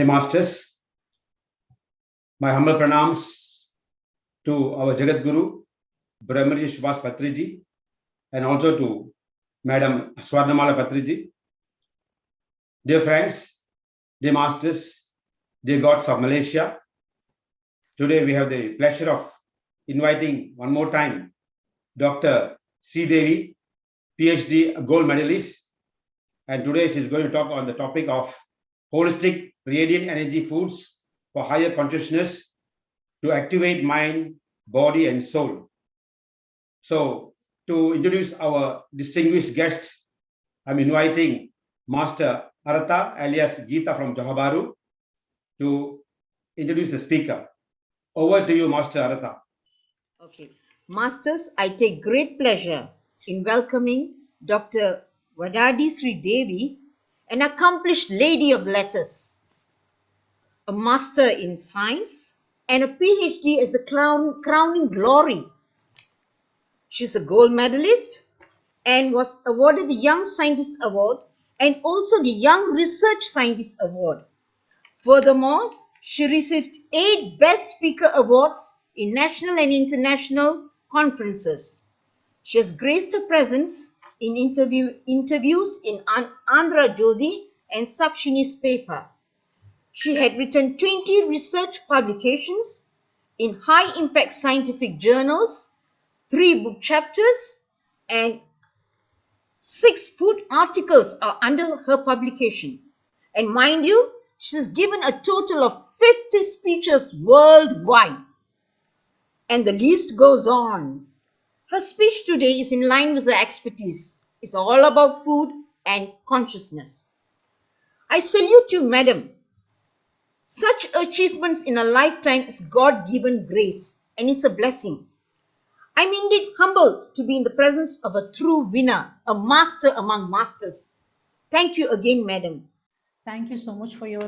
Dear Masters, my humble pranams to our Jagat Guru, Brahmaji Subhas Patriji, and also to Madam Swarnamala Patriji. Dear friends, dear Masters, dear gods of Malaysia, today we have the pleasure of inviting one more time Dr. C. Devi, PhD gold medalist, and today she is going to talk on the topic of holistic radiant energy foods for higher consciousness to activate mind, body, and soul. So, to introduce our distinguished guest, I'm inviting Master Arata alias Geeta from Johor Bahru to introduce the speaker. Over to you, Master Arata. Okay. Masters, I take great pleasure in welcoming Dr. Vadadi Sri Devi, an accomplished lady of letters, a master in science, and a PhD as a crowning glory. She's a gold medalist and was awarded the Young Scientist Award and also the Young Research Scientist Award. Furthermore, she received 8 Best Speaker Awards in national and international conferences. She has graced her presence in interviews in Andhra Jyoti and Sakshi newspaper. She had written 20 research publications in high-impact scientific journals, 3 book chapters, and 6 food articles are under her publication. And mind you, she's given a total of 50 speeches worldwide. And the list goes on. Her speech today is in line with her expertise. It's all about food and consciousness. I salute you, madam. Such achievements in a lifetime is God-given grace, and it's a blessing. I'm indeed humbled to be in the presence of a true winner, a master among masters. Thank you again, madam. Thank you so much for your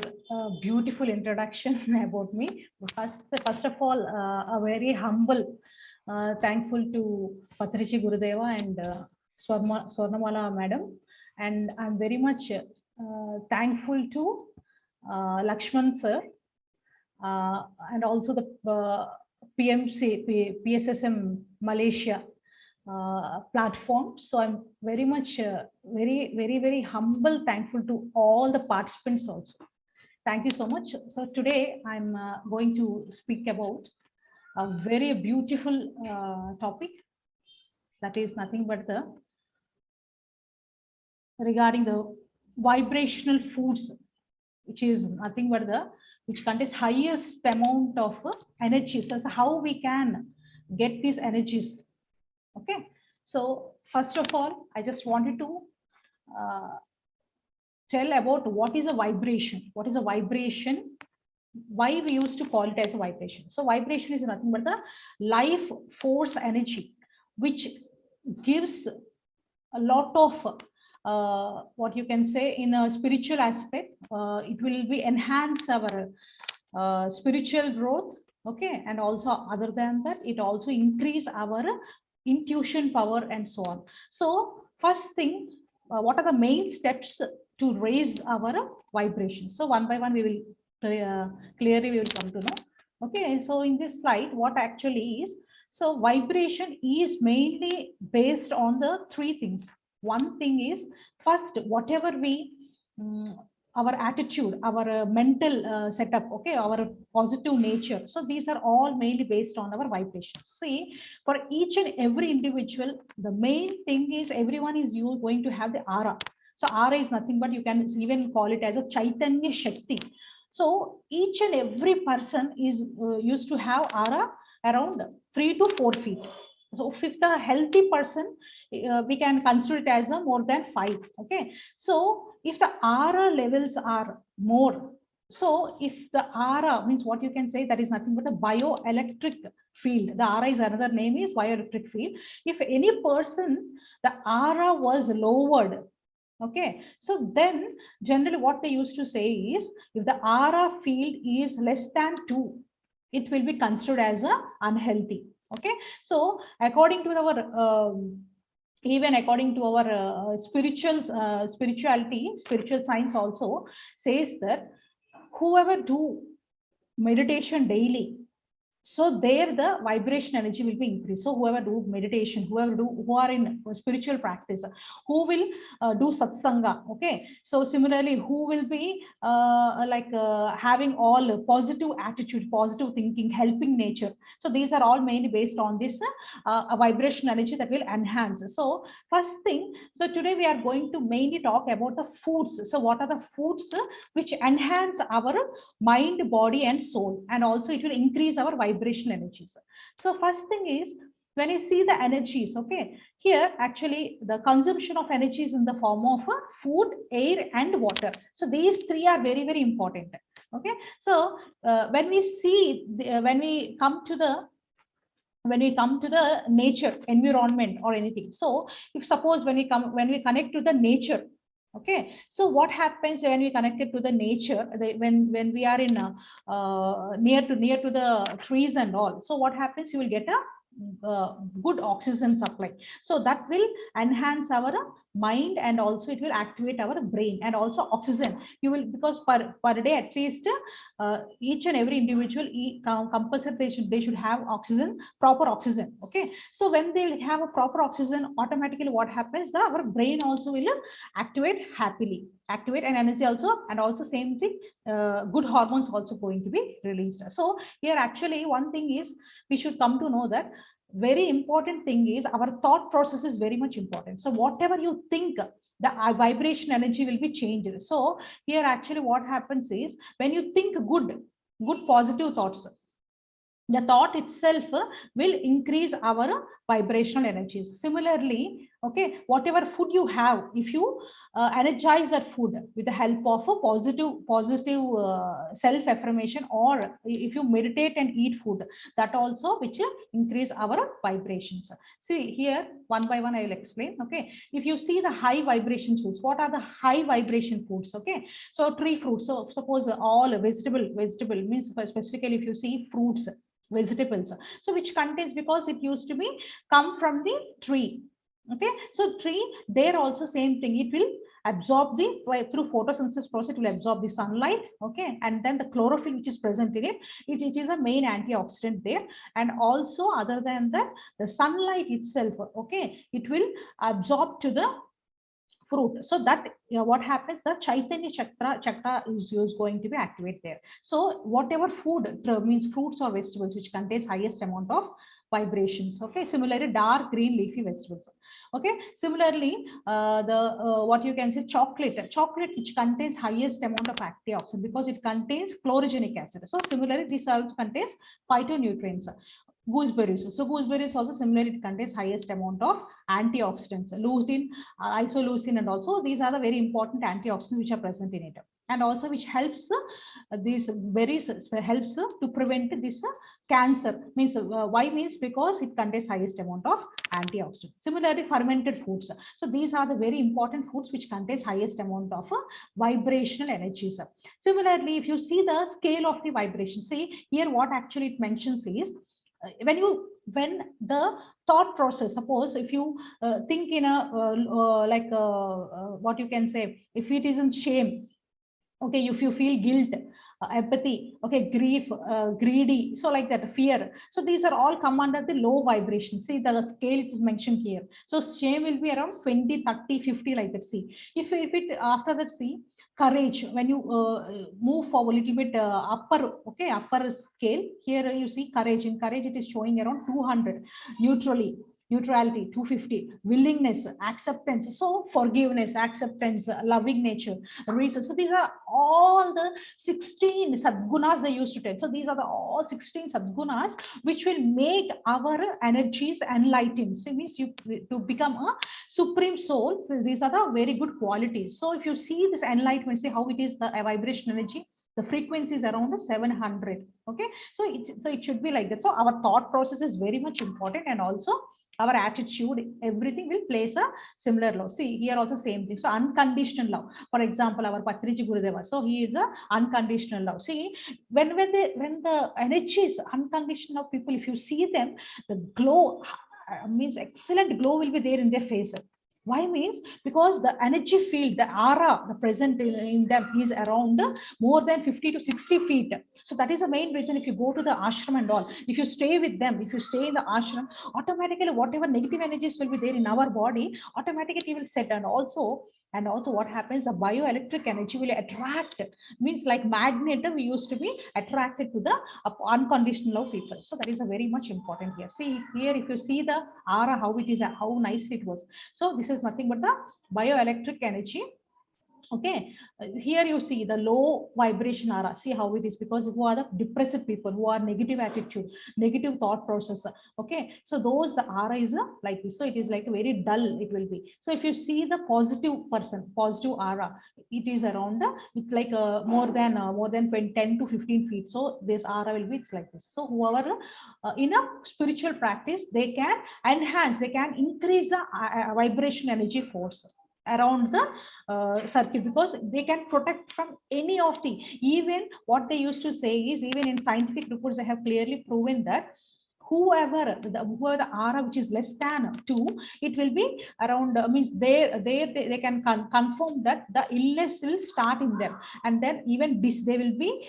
beautiful introduction about me. First of all, a very humble, thankful to Patrici Gurudeva and Swarnamala madam. And I'm very much thankful to Lakshman sir and also the PSSM Malaysia platform. So I'm very much very humble, thankful to all the participants also. Thank you so much. So today I'm going to speak about a very beautiful topic, that is nothing but regarding the vibrational foods, which is nothing but which contains highest amount of energies. So how we can get these energies. Okay, so first of all, I just wanted to tell about what is a vibration. What is a vibration? Why we used to call it as a vibration? So vibration is nothing but the life force energy, which gives a lot of what you can say in a spiritual aspect. It will be enhance our spiritual growth. Okay, and also other than that, it also increase our intuition power and so on. So first thing, what are the main steps to raise our vibration? So one by one we will clearly we will come to know. Okay, so in this slide, what actually is, so vibration is mainly based on the 3 things. One thing is, first, whatever we our attitude, our mental setup, okay, our positive nature. So these are all mainly based on our vibration. See, for each and every individual, the main thing is everyone is going to have the aura. So aura is nothing but you can even call it as a Chaitanya Shakti. So each and every person is used to have aura around 3 to 4 feet. So if the healthy person, we can consider it as a more than 5. Okay, so if the aura levels are more, so if the aura means, what you can say, that is nothing but a bioelectric field. The aura is another name is bioelectric field. If any person, the aura was lowered, okay, so then generally what they used to say is, if the aura field is less than 2, it will be considered as a unhealthy. Okay, so according to our even according to our spiritual spiritual science also says that whoever do meditation daily, so there the vibration energy will be increased. So whoever do meditation, who are in spiritual practice, who will do satsanga, okay, so similarly who will be having all positive attitude, positive thinking, helping nature, so these are all mainly based on this a vibration energy that will enhance. So first thing, so today we are going to mainly talk about the foods. So what are the foods which enhance our mind, body and soul, and also it will increase our vibration energies. So first thing is, when you see the energies, okay, here actually the consumption of energy is in the form of food, air and water. So these three are very, very important. Okay, so when we see when we come to the nature, environment or anything, so if suppose when we connect to the nature, okay, so what happens when we connect it to the nature, when we are in near to the trees and all, so what happens, you will get a good oxygen supply, so that will enhance our mind and also it will activate our brain. And also oxygen, you will, because per day at least each and every individual compulsory they should have oxygen, proper oxygen, okay. So when they have a proper oxygen, automatically what happens, our brain also will activate happily, activate and energy also, and also same thing, good hormones also going to be released. So here actually one thing is, we should come to know that very important thing is our thought process is very much important. So whatever you think, the vibration energy will be changed. So here actually what happens is, when you think good positive thoughts, the thought itself will increase our vibrational energies. Similarly, okay, whatever food you have, if you energize that food with the help of a positive self affirmation, or if you meditate and eat food, that also which increase our vibrations. See here, one by one I will explain. Okay, if you see the high vibration foods, what are the high vibration foods? Okay, so tree fruits, so suppose all vegetable means, specifically if you see fruits, vegetables, so which contains, because it used to be come from the tree, okay, so tree, there also same thing, it will absorb the, through photosynthesis process, it will absorb the sunlight, okay, and then the chlorophyll which is present in it, it is a main antioxidant there. And also other than that, the sunlight itself, okay, it will absorb to the fruit, so that what happens, the Chaitanya chakra is going to be activated there. So whatever food means fruits or vegetables which contains highest amount of vibrations, okay, similarly dark green leafy vegetables, okay, similarly what you can say, chocolate which contains highest amount of antioxidant because it contains chlorogenic acid. So similarly this also contains phytonutrients. Gooseberries, so gooseberries also similarly it contains highest amount of antioxidants, leucine, isoleucine, and also these are the very important antioxidants which are present in it, and also which helps these berries helps to prevent this cancer, means why, means because it contains highest amount of antioxidant. Similarly fermented foods, so these are the very important foods which contains highest amount of vibrational energies. Similarly, if you see the scale of the vibration, see here what actually it mentions is, when the thought process, suppose if you think in a what you can say, if it isn't shame, okay, if you feel guilt, apathy, okay, grief, greedy, so like that, fear, so these are all come under the low vibration. See the scale it is mentioned here, so shame will be around 20, 30, 50, like that. See if it after that, see courage, when you move forward a little bit upper scale, here you see courage, in courage it is showing around 200, neutrality 250, willingness, acceptance, so forgiveness, acceptance, loving nature, reason. So these are all the 16 sadgunas they used to tell. So these are the all 16 sadgunas which will make our energies enlightened. So it means you to become a supreme soul. So these are the very good qualities. So if you see this enlightenment, see how it is the vibration energy, the frequency is around 700, okay, so it should be like that. So our thought process is very much important, and also our attitude, everything will place a similar love. See here also same thing, so unconditional love, for example our Patriji Gurudeva, so he is a unconditional love. See when the energy is unconditional people, if you see them, the glow means excellent glow will be there in their face. Why means because the energy field, the aura, the present in them is around more than 50 to 60 feet. So that is the main reason. If you go to the ashram and all, if you stay with them, if you stay in the ashram, automatically whatever negative energies will be there in our body, automatically it will set. And also what happens, the bioelectric energy will attract, means like magnet, we used to be attracted to the unconditional love people. So that is a very much important here. See here, if you see the aura, how it is, how nicely it was. So this is nothing but the bioelectric energy. Okay, here you see the low vibration aura. See how it is, because who are the depressive people, who are negative attitude, negative thought process. Okay, so those, the aura is like this. So it is like very dull, it will be. So if you see the positive person, positive aura, it is around it's like more than 20, 10 to 15 feet. So this aura will be, it's like this. So whoever in a spiritual practice, they can enhance, they can increase the vibration energy force around the circuit, because they can protect from any of the, even what they used to say is, even in scientific reports they have clearly proven that whoever the aura which is less than 2, it will be around means they can confirm that the illness will start in them, and then even this they will be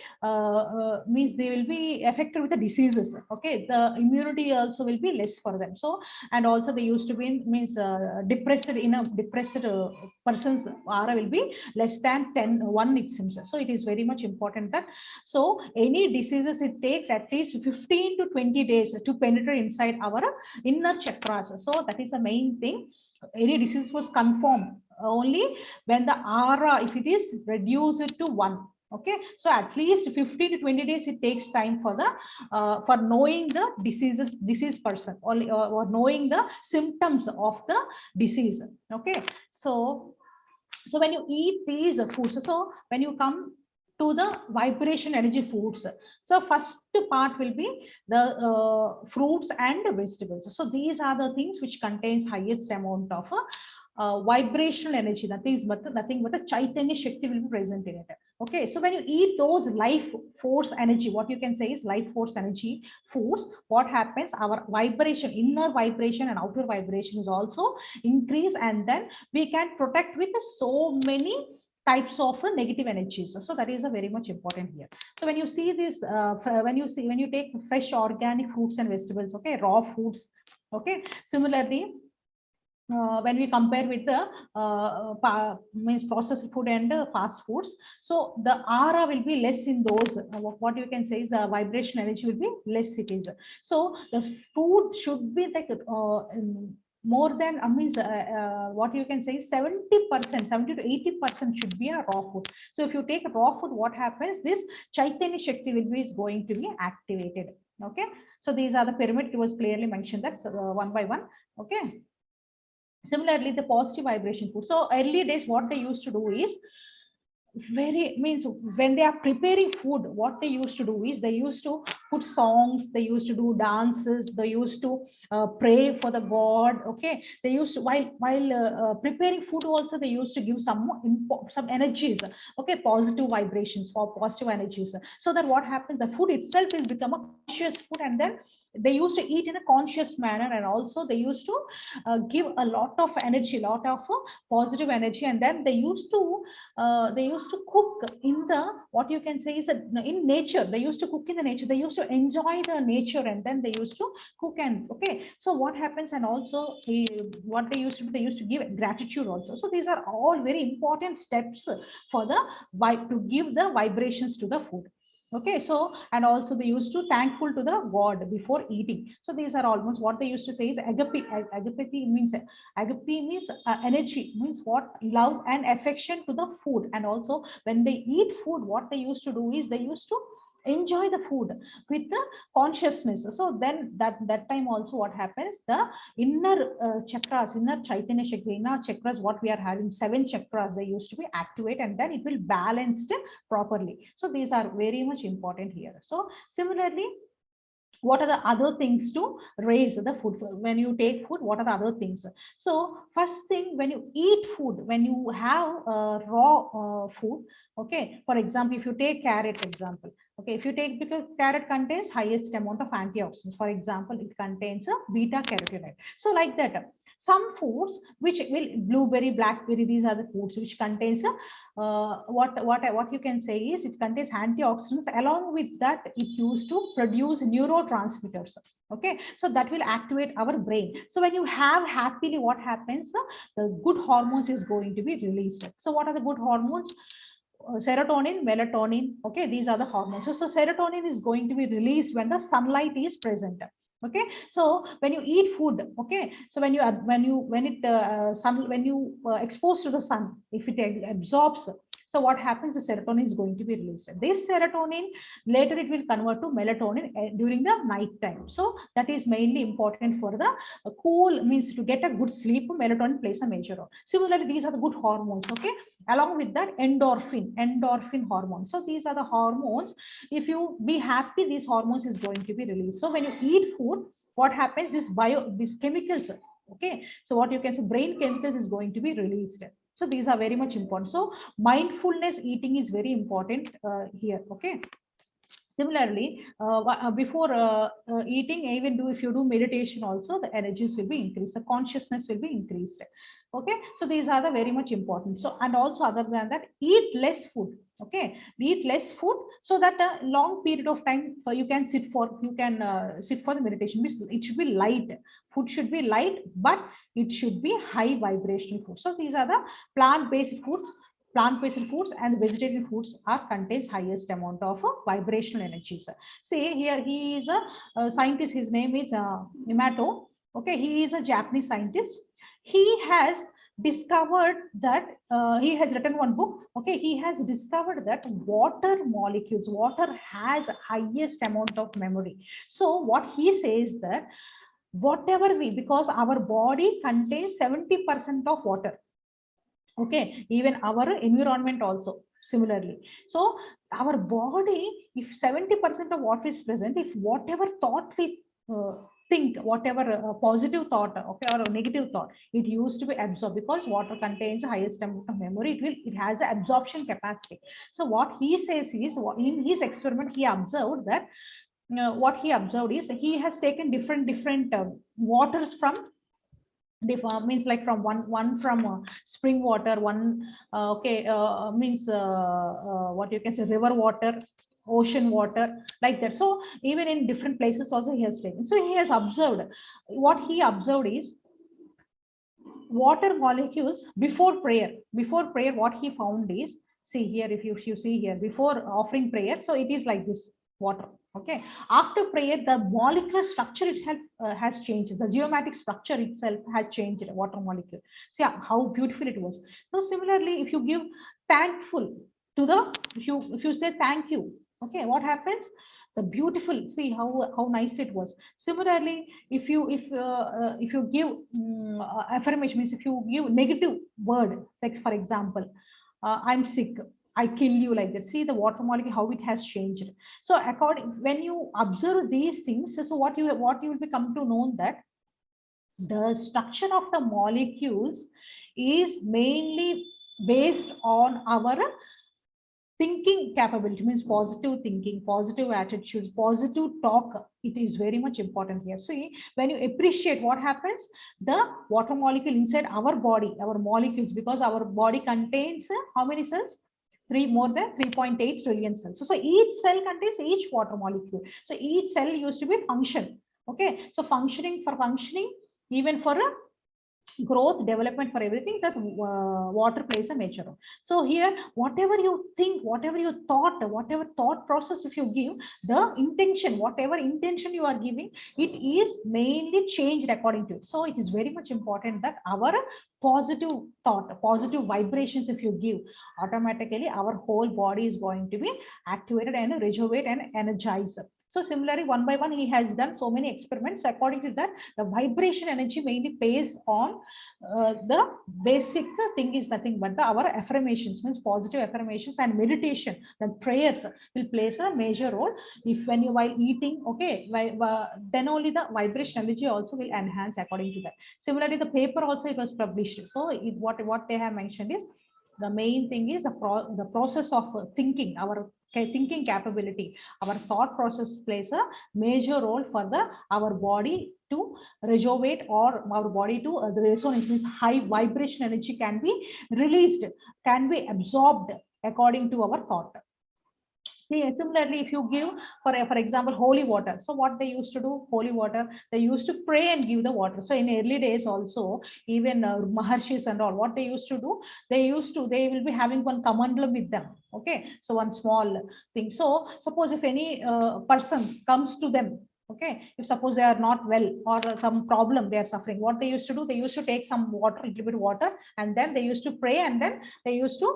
means they will be affected with the diseases. Okay, the immunity also will be less for them. So, and also they used to be, means depressed, in a depressed person's aura will be less than 1, it seems. So it is very much important that, so any diseases, it takes at least 15 to 20 days to penetrate inside our inner chakras. So that is the main thing. Any disease was confirmed only when the aura, if it is reduced to 1. Okay, so at least 15 to 20 days it takes time for the for knowing the disease person, or knowing the symptoms of the disease. Okay, so when you eat these foods, so when you come to the vibration energy foods, so first part will be the fruits and vegetables. So these are the things which contains highest amount of vibrational energy. That is nothing but a Chaitanya Shakti will be present in it. Okay, so when you eat those life force energy, what you can say is life force energy foods, what happens, our vibration, inner vibration and outer vibration is also increase, and then we can protect with so many types of negative energies. So that is a very much important here. So when you see this, when you take fresh organic fruits and vegetables, okay, raw foods, okay, similarly when we compare with the means processed food and fast foods, so the aura will be less in those. What you can say is the vibration energy will be less, it is. So the food should be like more than, means what you can say 70%, 70 to 80% should be a raw food. So if you take raw food, what happens, this Chaitanya Shakti will be is going to be activated. Okay, so these are the pyramid, it was clearly mentioned that, so, one by one. Okay, similarly the positive vibration food. So early days what they used to do is, very means when they are preparing food, what they used to do is they used to put songs, they used to do dances, they used to pray for the god. Okay, they used to, while preparing food also, they used to give some energies. Okay, positive vibrations for positive energies, so that what happens, the food itself will become a conscious food, and then they used to eat in a conscious manner, and also they used to give a lot of energy, lot of positive energy, and then they used to cook in the, what you can say is that in nature, they used to cook in the nature, they used to enjoy the nature, and then they used to cook. And okay, so what happens, and also what they used to do, they used to give gratitude also. So these are all very important steps for the to give the vibrations to the food. Okay, so and also they used to thankful to the god before eating. So these are almost what they used to say is agape. Agape means energy, means what, love and affection to the food. And also when they eat food, what they used to do is they used to enjoy the food with the consciousness. So then that time also what happens, the inner chakras, inner Chaitanya Shakti, inner chakras, what we are having 7 chakras, they used to be activate, and then it will balanced properly. So these are very much important here. So similarly, what are the other things to raise the food? When you take food, what are the other things? So first thing, when you eat food, when you have raw food, okay, for example, if you take carrot example, okay, if you take, because carrot contains highest amount of antioxidants, for example, it contains a beta carotene. So like that, some foods which will blueberry, blackberry, these are the foods which contains what you can say is it contains antioxidants. Along with that, it used to produce neurotransmitters. Okay, so that will activate our brain. So when you have happily, what happens? The good hormones is going to be released. So what are the good hormones? Serotonin, melatonin. Okay, these are the hormones. So serotonin is going to be released when the sunlight is present. Okay, so when you eat food, okay, so when you expose to the sun, if it absorbs, so what happens? The serotonin is going to be released. This serotonin later it will convert to melatonin during the night time. So that is mainly important for the cool, means to get a good sleep. Melatonin plays a major role. Similarly, these are the good hormones. Okay, along with that, endorphin hormone. So these are the hormones. If you be happy, these hormones is going to be released. So when you eat food, what happens? These chemicals. Okay, so what you can say, brain chemicals is going to be released. So these are very much important. So mindfulness eating is very important here. Okay. Similarly, before eating, even if you do meditation also, the energies will be increased, the consciousness will be increased. Okay, so these are the very much important. So, and also other than that, eat less food. Okay, eat less food so that a long period of time you can sit for the meditation. It should be light. Food should be light, but it should be high vibrational food. So these are the plant-based foods. Plant-based foods and vegetarian foods are contains highest amount of vibrational energies. See here, he is a scientist. His name is Yamato. Okay, he is a Japanese scientist. He has discovered that he has written one book. Okay, he has discovered that water molecules, water has highest amount of memory. So what he says that whatever because our body contains 70% of water. Okay, even our environment also similarly. So our body, if 70% of water is present, if whatever thought we think, whatever positive thought, okay, or a negative thought, it used to be absorbed, because water contains the highest amount of memory. It has an absorption capacity. So what he says is, in his experiment he observed that what he observed is, he has taken different waters from means like from one from spring water, one means what you can say, river water, ocean water, like that. So even in different places also he has taken. So he has observed, what he observed is water molecules before prayer. Before prayer, what he found is, see here, if you see here, before offering prayer, so it is like this water. Okay, after prayer, the molecular structure itself has changed. The geometric structure itself has changed. Water molecule. See how beautiful it was. So similarly, if you give thankful to the, if you say thank you, okay, what happens? The beautiful, see how nice it was. Similarly, if you give affirmation, means if you give negative word, like for example, I'm sick, I kill you, like that. See the water molecule, how it has changed. So according, when you observe these things, so what you will become to know that the structure of the molecules is mainly based on our thinking capability, means positive thinking, positive attitudes, positive talk. It is very much important here. So when you appreciate, what happens, the water molecule inside our body, our molecules, because our body contains how many cells? More than 3.8 trillion cells. So each cell contains each water molecule. So each cell used to be function. Okay, so functioning, even for a growth, development, for everything, that water plays a major role. So here, whatever you think, whatever you thought, whatever thought process, if you give the intention, whatever intention you are giving, it is mainly changed according to it. So it is very much important that our positive thought, positive vibrations, if you give, automatically our whole body is going to be activated and rejuvenate and energize. So similarly, one by one, he has done so many experiments. According to that, the vibration energy mainly based on the basic thing is nothing but our affirmations, means positive affirmations, and meditation, then prayers will play a major role. If when you while eating, okay, then only the vibration energy also will enhance according to that. Similarly, the paper also, it was published. So what they have mentioned is, The main thing is the process of thinking, our thinking capability, our thought process plays a major role for our body to rejuvenate, or our body to the resonance, means high vibration energy can be released, can be absorbed according to our thought. See, similarly, if you give, for example, holy water. So what they used to do, holy water, they used to pray and give the water. So in early days also, even Maharshis and all, what they used to do, they will be having one kamandalam with them. Okay, so one small thing. So suppose if any person comes to them, okay, if suppose they are not well or some problem they are suffering, what they used to do, they used to take some water, a little bit water, and then they used to pray, and then they used to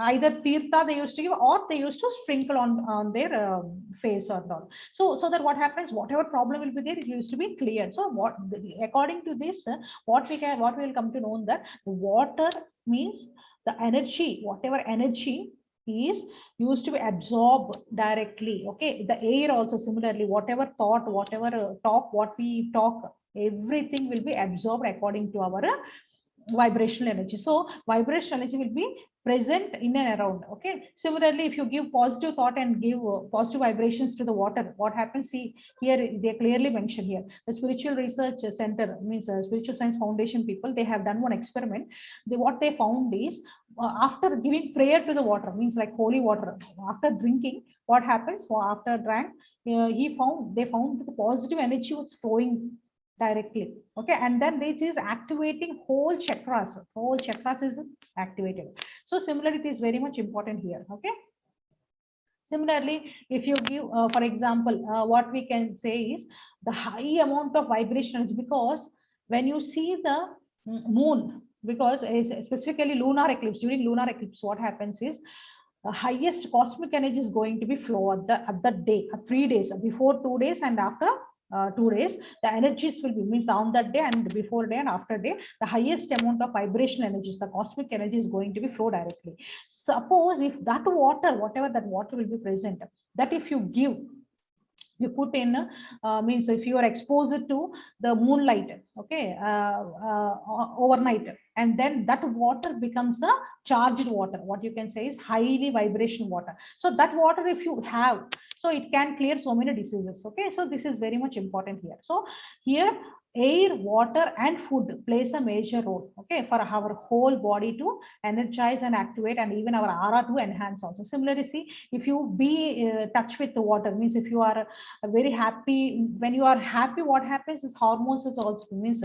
either tirtha they used to give, or they used to sprinkle on their face or not. So that what happens, whatever problem will be there, it used to be cleared. So what, according to this, what we will come to know that water means the energy, whatever energy is used to be absorbed directly. Okay, the air also similarly, whatever thought, whatever talk, what we talk, everything will be absorbed according to our vibrational energy. So vibrational energy will be present in and around. Okay, similarly, if you give positive thought and give positive vibrations to the water, what happens? See, here they clearly mention here, the spiritual research center, means spiritual science foundation people, they have done one experiment. What they found is, after giving prayer to the water, means like holy water, after drinking, what happens? So after drank, they found that the positive energy was flowing directly. Okay, and then this is activating whole chakras is activated. So similarly, it is very much important here. Okay, similarly, if you give for example, what we can say is the high amount of vibrations, because when you see the moon, because specifically lunar eclipse, during lunar eclipse, what happens is the highest cosmic energy is going to be flow at the day, 3 days, before 2 days and after 2 days. The energies will be, means on that day and before day and after day, the highest amount of vibration energies, the cosmic energy is going to be flow directly. Suppose if that water, whatever that water will be present, that if you give, you put in, means if you are exposed to the moonlight, okay, overnight, and then that water becomes a charged water, what you can say is highly vibration water. So that water, if you have, so it can clear so many diseases. Okay, so this is very much important here. So here air, water and food plays a major role, okay, for our whole body to energize and activate, and even our aura to enhance also. Similarly, see, if you be touch with the water, means if you are very happy, when you are happy, what happens is hormones is also, means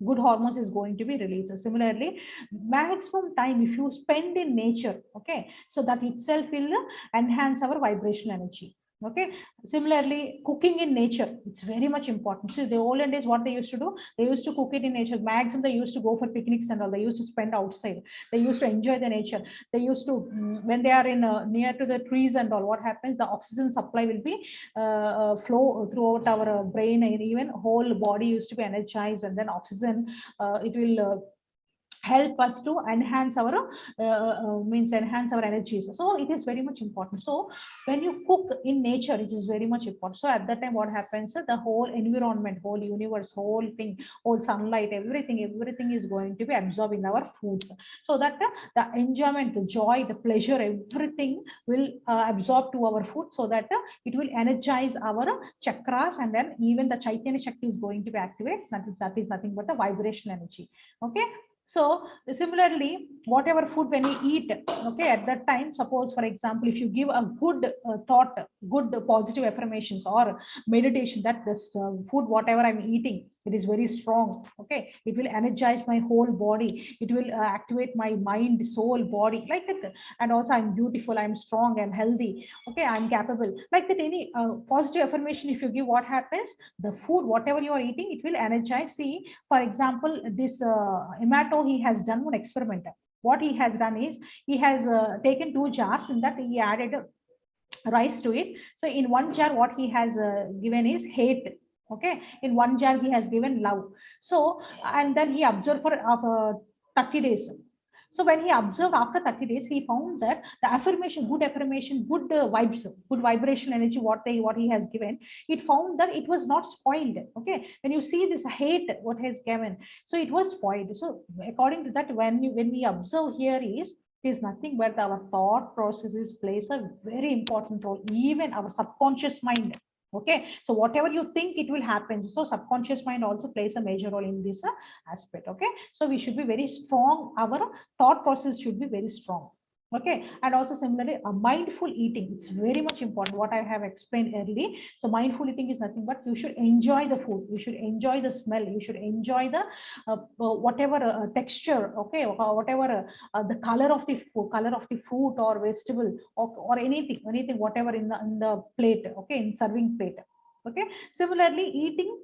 good hormones is going to be released. Similarly, maximum time if you spend in nature, okay, so that itself will enhance our vibration energy. Okay, similarly, cooking in nature, it's very much important. So the olden days, what they used to do, they used to cook it in nature. Maximum they used to go for picnics and all, they used to spend outside, they used to enjoy the nature. They used to, when they are in near to the trees and all, what happens, the oxygen supply will be flow throughout our brain, and even whole body used to be energized, and then oxygen, it will help us to enhance our means enhance our energies. So it is very much important. So when you cook in nature, it is very much important. So at that time, what happens, the whole environment, whole universe, whole thing, whole sunlight, everything is going to be absorbed in our foods, so that the enjoyment, the joy, the pleasure, everything will absorb to our food, so that it will energize our chakras, and then even the Chaitanya Shakti is going to be activated. That is nothing but the vibration energy. Okay, so similarly, whatever food when we eat, okay, at that time, suppose for example, if you give a good thought, good positive affirmations or meditation, that this food, whatever I'm eating, it is very strong. Okay, it will energize my whole body. It will activate my mind, soul, body, like that. And also, I'm beautiful, I'm strong, I'm healthy. Okay, I'm capable. Like that, any positive affirmation, if you give, what happens? The food, whatever you are eating, it will energize. See, for example, this Emato, he has done one experiment. What he has done is, he has taken 2 jars, in that he added rice to it. So in one jar, what he has given is hate. Okay, in one jar he has given love. So, and then he observed for 30 days. So when he observed after 30 days, he found that the affirmation, good vibes, good vibration energy, what he has given, it found that it was not spoiled. Okay, when you see this hate, what has given, so it was spoiled. So according to that, when we observe here is, it is nothing but our thought processes plays a very important role, even our subconscious mind. Okay, so whatever you think, it will happen. So subconscious mind also plays a major role in this aspect. Okay, so we should be very strong, our thought process should be very strong. Okay, and also similarly, a mindful eating, it's very much important, what I have explained earlier. So mindful eating is nothing but you should enjoy the food, you should enjoy the smell, you should enjoy the whatever texture, okay, or whatever the color of the food, fruit or vegetable, or anything whatever in the plate, okay, in serving plate. Okay, similarly, eating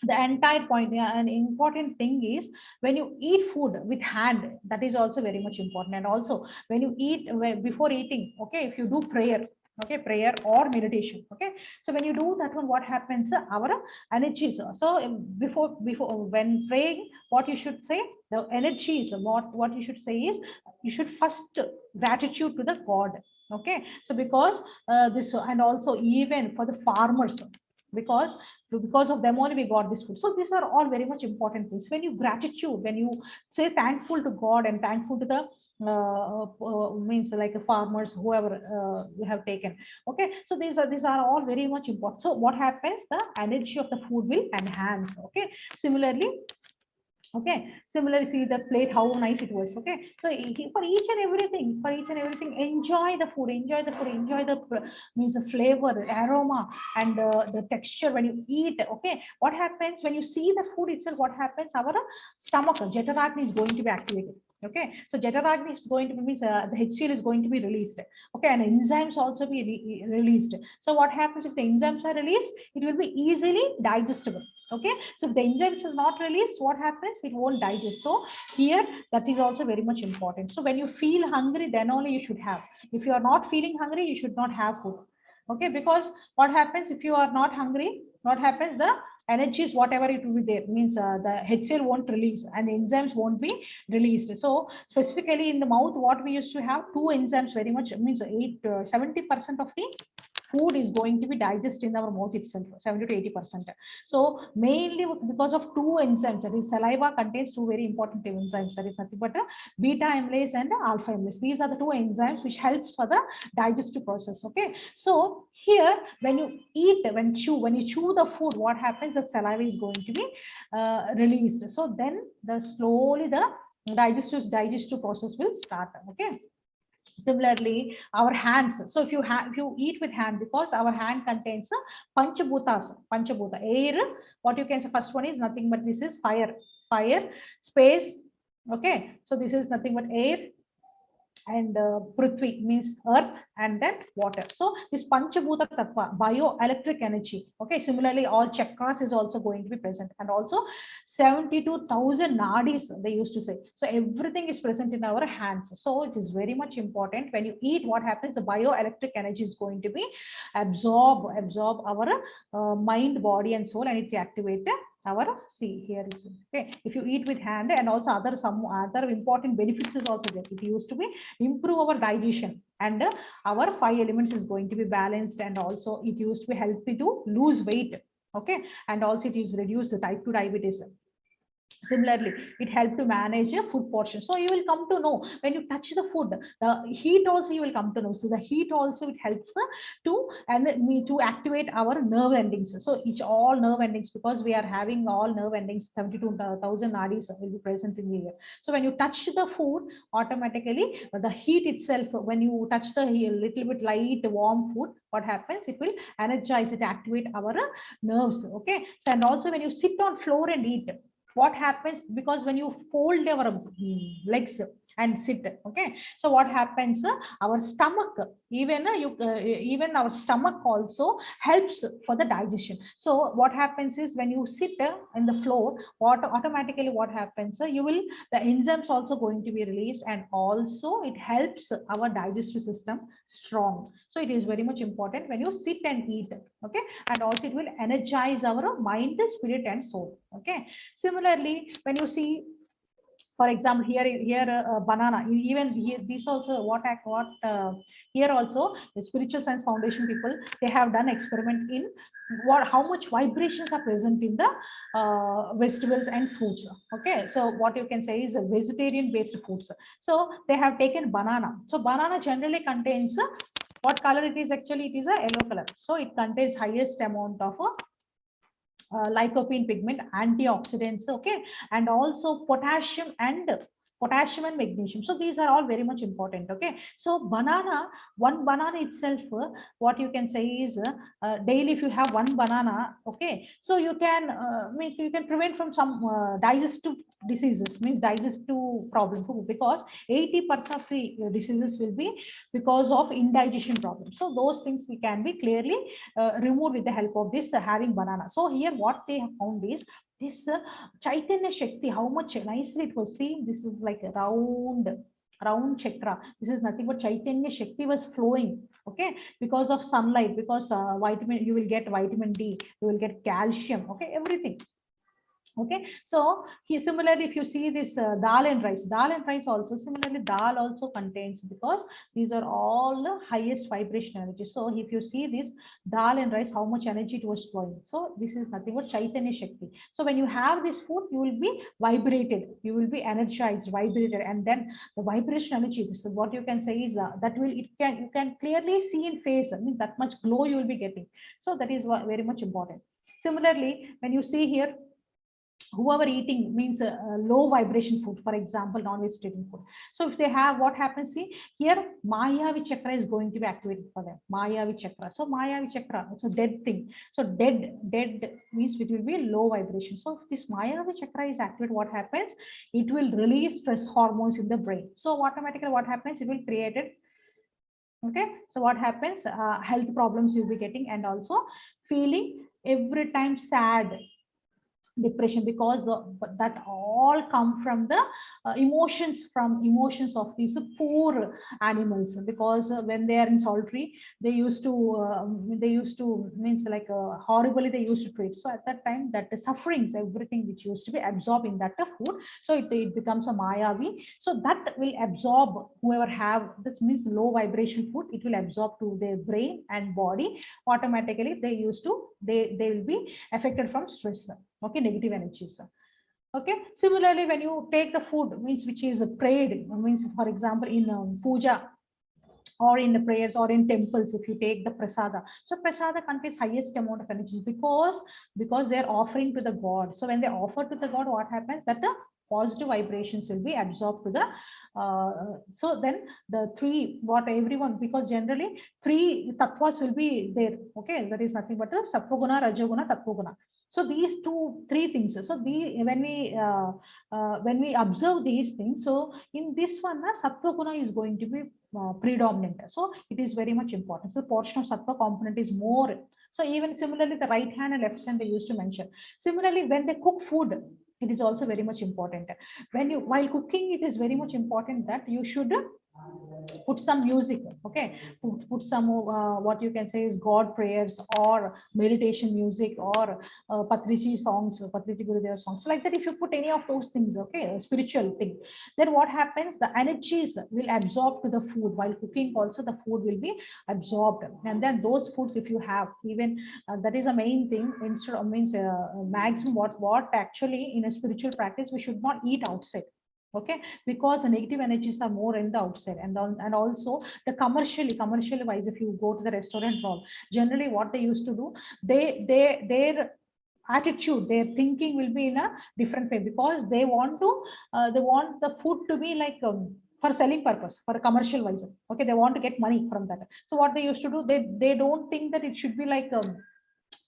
the entire point, yeah, an important thing is when you eat food with hand, that is also very much important. And also when you eat, before eating, okay, if you do prayer, okay, prayer or meditation, okay, so when you do that one, what happens, our energies, so before when praying, what you should say, the energies, what you should say is, you should first gratitude to the god. Okay, so because this, and also even for the farmers, because of them only we got this food. So these are all very much important things. When you gratitude, when you say thankful to god and thankful to the means like farmers, whoever you have taken. Okay, so these are all very much important. So what happens, the energy of the food will enhance. Okay, similarly, okay, similarly, see the plate, how nice it was. Okay, so for each and everything, enjoy the food, enjoy the means the flavor, the aroma, and the texture when you eat. Okay, what happens when you see the food itself, what happens, our stomach, Jఠराग्नि is going to be activated. Okay, so Jఠরাग्नि is going to be, means the HCl is going to be released. Okay, and enzymes also be released. So what happens, if the enzymes are released, it will be easily digestible. Okay, so if the enzymes is not released, what happens, it won't digest. So here, that is also very much important. So when you feel hungry, then only you should have. If you are not feeling hungry, you should not have food. Okay, because what happens, if you are not hungry, what happens, the energies, whatever it will be there, means the HCl won't release and the enzymes won't be released. So specifically in the mouth, what we used to have, two enzymes very much, means 70% of the food is going to be digested in our mouth itself, 70 to 80%. So mainly because of two enzymes, that is saliva contains two very important enzymes, that is nothing but beta amylase and alpha amylase. These are the two enzymes which helps for the digestive process. Okay, so here when you eat, when you chew the food, what happens, that saliva is going to be released. So then slowly the digestive process will start. Okay, similarly, our hands, so if you eat with hand, because our hand contains panchabhuta air, what you can say, first one is nothing but this is fire, space. Okay, so this is nothing but air, and Prithvi means earth, and then water. So this Panchabhuta Tattva, bioelectric energy. Okay, similarly, all chakras is also going to be present, and also 72,000 nadis, they used to say. So everything is present in our hands. So it is very much important. When you eat, what happens? The bioelectric energy is going to be absorb our mind, body, and soul, and it activate our, see here it's okay. If you eat with hand, and also some other important benefits is also there. It used to be improve our digestion, and our 5 elements is going to be balanced, and also it used to be help you to lose weight. Okay, and also it is reduce the type 2 diabetes. Similarly, it helps to manage a food portion. So you will come to know when you touch the food, the heat also you will come to know. So the heat also, it helps to activate our nerve endings. So each all nerve endings, because we are having all nerve endings, 72,000 nadis will be present in the ear. So when you touch the food, automatically the heat itself, when you touch the little bit light warm food, what happens? It will energize, it activate our nerves. Okay, so and also when you sit on floor and eat, what happens, because when you fold our legs and sit, okay, so what happens, our stomach, even our stomach also helps for the digestion. So what happens is, when you sit in the floor, automatically what happens, the enzymes also going to be released, and also it helps our digestive system strong. So it is very much important when you sit and eat. Okay, and also it will energize our mind, spirit, and soul. Okay, similarly, when you see For example, here banana, even here, this also here also the spiritual science foundation people, they have done experiment in how much vibrations are present in the vegetables and fruits. Okay, so what you can say is a vegetarian based foods. So they have taken banana. So banana generally contains what color it is? Actually it is a yellow color, so it contains highest amount of lycopene pigment, antioxidants, okay, and also potassium and magnesium. So these are all very much important. Okay, so one banana itself, what you can say is daily if you have one banana, okay, so you can you can prevent from some digestive diseases, means digestive problem, because 80% of the diseases will be because of indigestion problems. So those things we can be clearly removed with the help of this having banana. So here what they have found is this Chaitanya Shakti, how much nicely it was seen. This is like a round chakra. This is nothing but Chaitanya Shakti was flowing. Okay, because of sunlight, because vitamin, you will get vitamin D, you will get calcium. Okay, everything. Okay, so here similarly if you see this dal and rice also, similarly dal also contains, because these are all the highest vibration energy. So if you see this dal and rice, how much energy it was flowing, so this is nothing but Chaitanya Shakti. So when you have this food, you will be vibrated, you will be energized, vibrated, and then the vibration energy, this is what you can say is that will, you can clearly see in face, I mean that much glow you will be getting. So that is what very much important. Similarly, when you see here, whoever eating means low vibration food, for example non-vegetarian food, so if they have, what happens, see here Mayavi chakra is going to be activated for them. Mayavi chakra, so Mayavi chakra, it's a dead thing. So dead means it will be low vibration. So if this Mayavi chakra is activated, what happens, it will release stress hormones in the brain. So automatically what happens, it will create it. Okay, so what happens, health problems you'll be getting, and also feeling every time sad, depression, because that all come from the emotions of these poor animals, because when they are in solitary, they used to means like horribly they used to treat. So at that time, that the sufferings, everything which used to be absorbing that food, so it becomes a Mayavi. So that will absorb, whoever have this means low vibration food, it will absorb to their brain and body. Automatically they will be affected from stress. Okay, negative energies. Okay, similarly when you take the food, means which is prayed, means for example in puja or in the prayers or in temples, if you take the prasada, so prasada contains highest amount of energies, because they're offering to the god. So when they offer to the god, what happens, that the positive vibrations will be absorbed to the so then the three, what everyone, because generally three tattvas will be there. Okay, that is nothing but a sattva-guna, rajoguna, tattva-guna. So these three things, so when we observe these things, so in this one sattva guna is going to be predominant. So it is very much important. So the portion of sattva component is more. So even similarly, the right hand and left hand they used to mention. Similarly, when they cook food, it is also very much important. When you, while cooking, it is very much important that you should put some music. Okay, put some what you can say is god prayers or meditation music, or Patriji songs, Patriji Gurudeva songs. So like that, if you put any of those things, okay, a spiritual thing, then what happens, the energies will absorb to the food. While cooking also, the food will be absorbed, and then those foods, if you have even that is a main thing. Instead of means maximum, what actually in a spiritual practice we should not eat outside. Okay, because the negative energies are more in the outside, and also the commercially wise, if you go to the restaurant hall, generally what they used to do, their attitude, their thinking will be in a different way, because they want to they want the food to be like for selling purpose, for a commercial wise. Okay, they want to get money from that. So what they used to do, they don't think that it should be like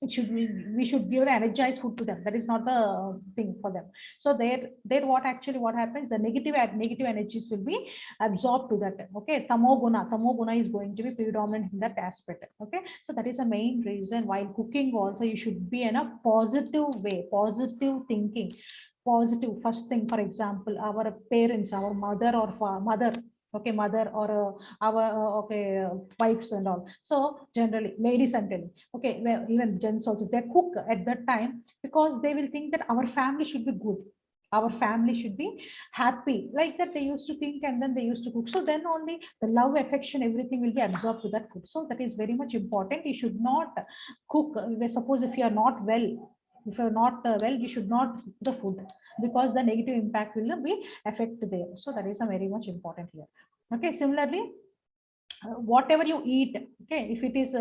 it should be, we should give the energized food to them. That is not the thing for them. So there what happens, the negative energies will be absorbed to that. Okay, tamo guna is going to be predominant in that aspect. Okay, so that is a main reason while cooking also you should be in a positive way, positive thinking, positive first thing. For example, our parents, our mother or mother, okay, mother or our okay wives and all. So generally ladies, I'm telling, okay, well, even gents also, they cook at that time because they will think that our family should be good. Our family should be happy, like that they used to think, and then they used to cook. So then only the love, affection, everything will be absorbed to that food. So that is very much important. You should not cook. Suppose if you are not well, if you're not well, you should not cook the food, because the negative impact will be affect there. So that is a very much important here. Okay, similarly, whatever you eat, okay, if it is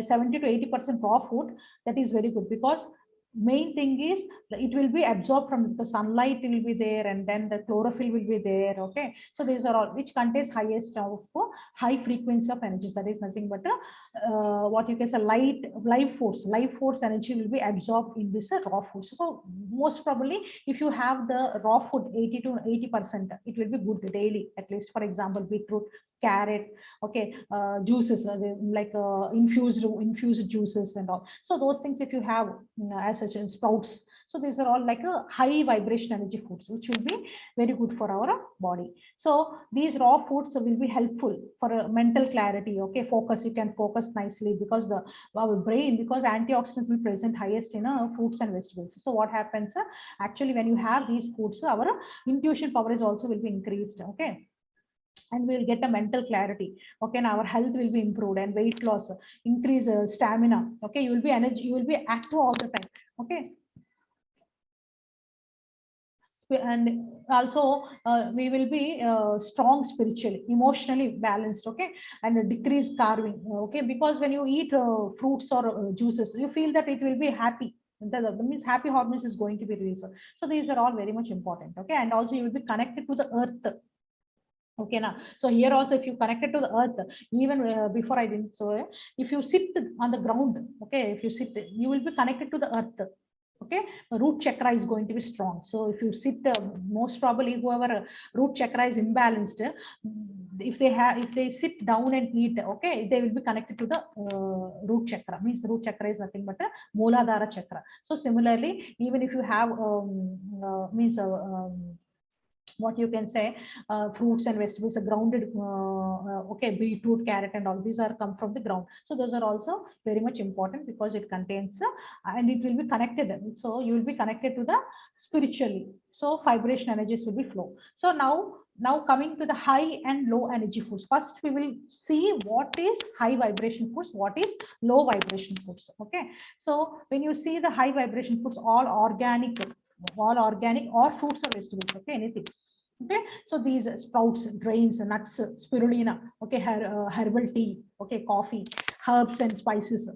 70 to 80% raw food, that is very good, because main thing is it will be absorbed from the sunlight, will be there, and then the chlorophyll will be there. Okay, so these are all which contains highest of high frequency of energies. That is nothing but what you can say life force energy will be absorbed in this raw food. So most probably if you have the raw food 80 to 80%, it will be good daily, at least. For example, beetroot, carrot, okay, juices, like infused juices and all. So those things, if you have as such as sprouts, so these are all like a high vibration energy foods, which will be very good for our body. So these raw foods will be helpful for mental clarity. Okay, focus, you can focus nicely, because our brain, because antioxidants will present highest in fruits and vegetables. So what happens, actually when you have these foods, our intuition power is also will be increased. Okay, and we'll get a mental clarity. Okay, and our health will be improved, and weight loss, increase stamina. Okay, you will be energy, you will be active all the time. Okay, and also we will be strong spiritually, emotionally balanced. Okay, and a decreased carving. Okay, because when you eat fruits or juices, you feel that it will be happy. That means happy hormones is going to be released. So these are all very much important. Okay, and also you will be connected to the earth. Okay, now so here also, if you connected to the earth, even before I didn't, so if you sit on the ground, okay, if you sit, you will be connected to the earth. Okay, root chakra is going to be strong. So if you sit, most probably whoever root chakra is imbalanced, if they sit down and eat, okay, they will be connected to the root chakra. Means root chakra is nothing but a Mooladhara chakra. So similarly, even if you have means what you can say, fruits and vegetables are grounded, okay, beetroot, carrot and all these are come from the ground. So those are also very much important, because it contains and it will be connected. So you will be connected to the spiritually. So vibration energies will be flow. So now coming to the high and low energy foods. First we will see what is high vibration foods, what is low vibration foods. Okay, so when you see the high vibration foods, all organic or fruits or vegetables. Okay, anything. Okay, so these sprouts, grains, nuts, spirulina, okay, herbal tea, okay, coffee, herbs and spices,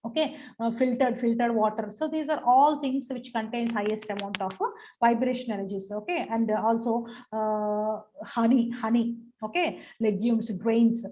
okay, filtered water. So these are all things which contains highest amount of vibration energies. Okay, and also honey, okay, legumes, grains,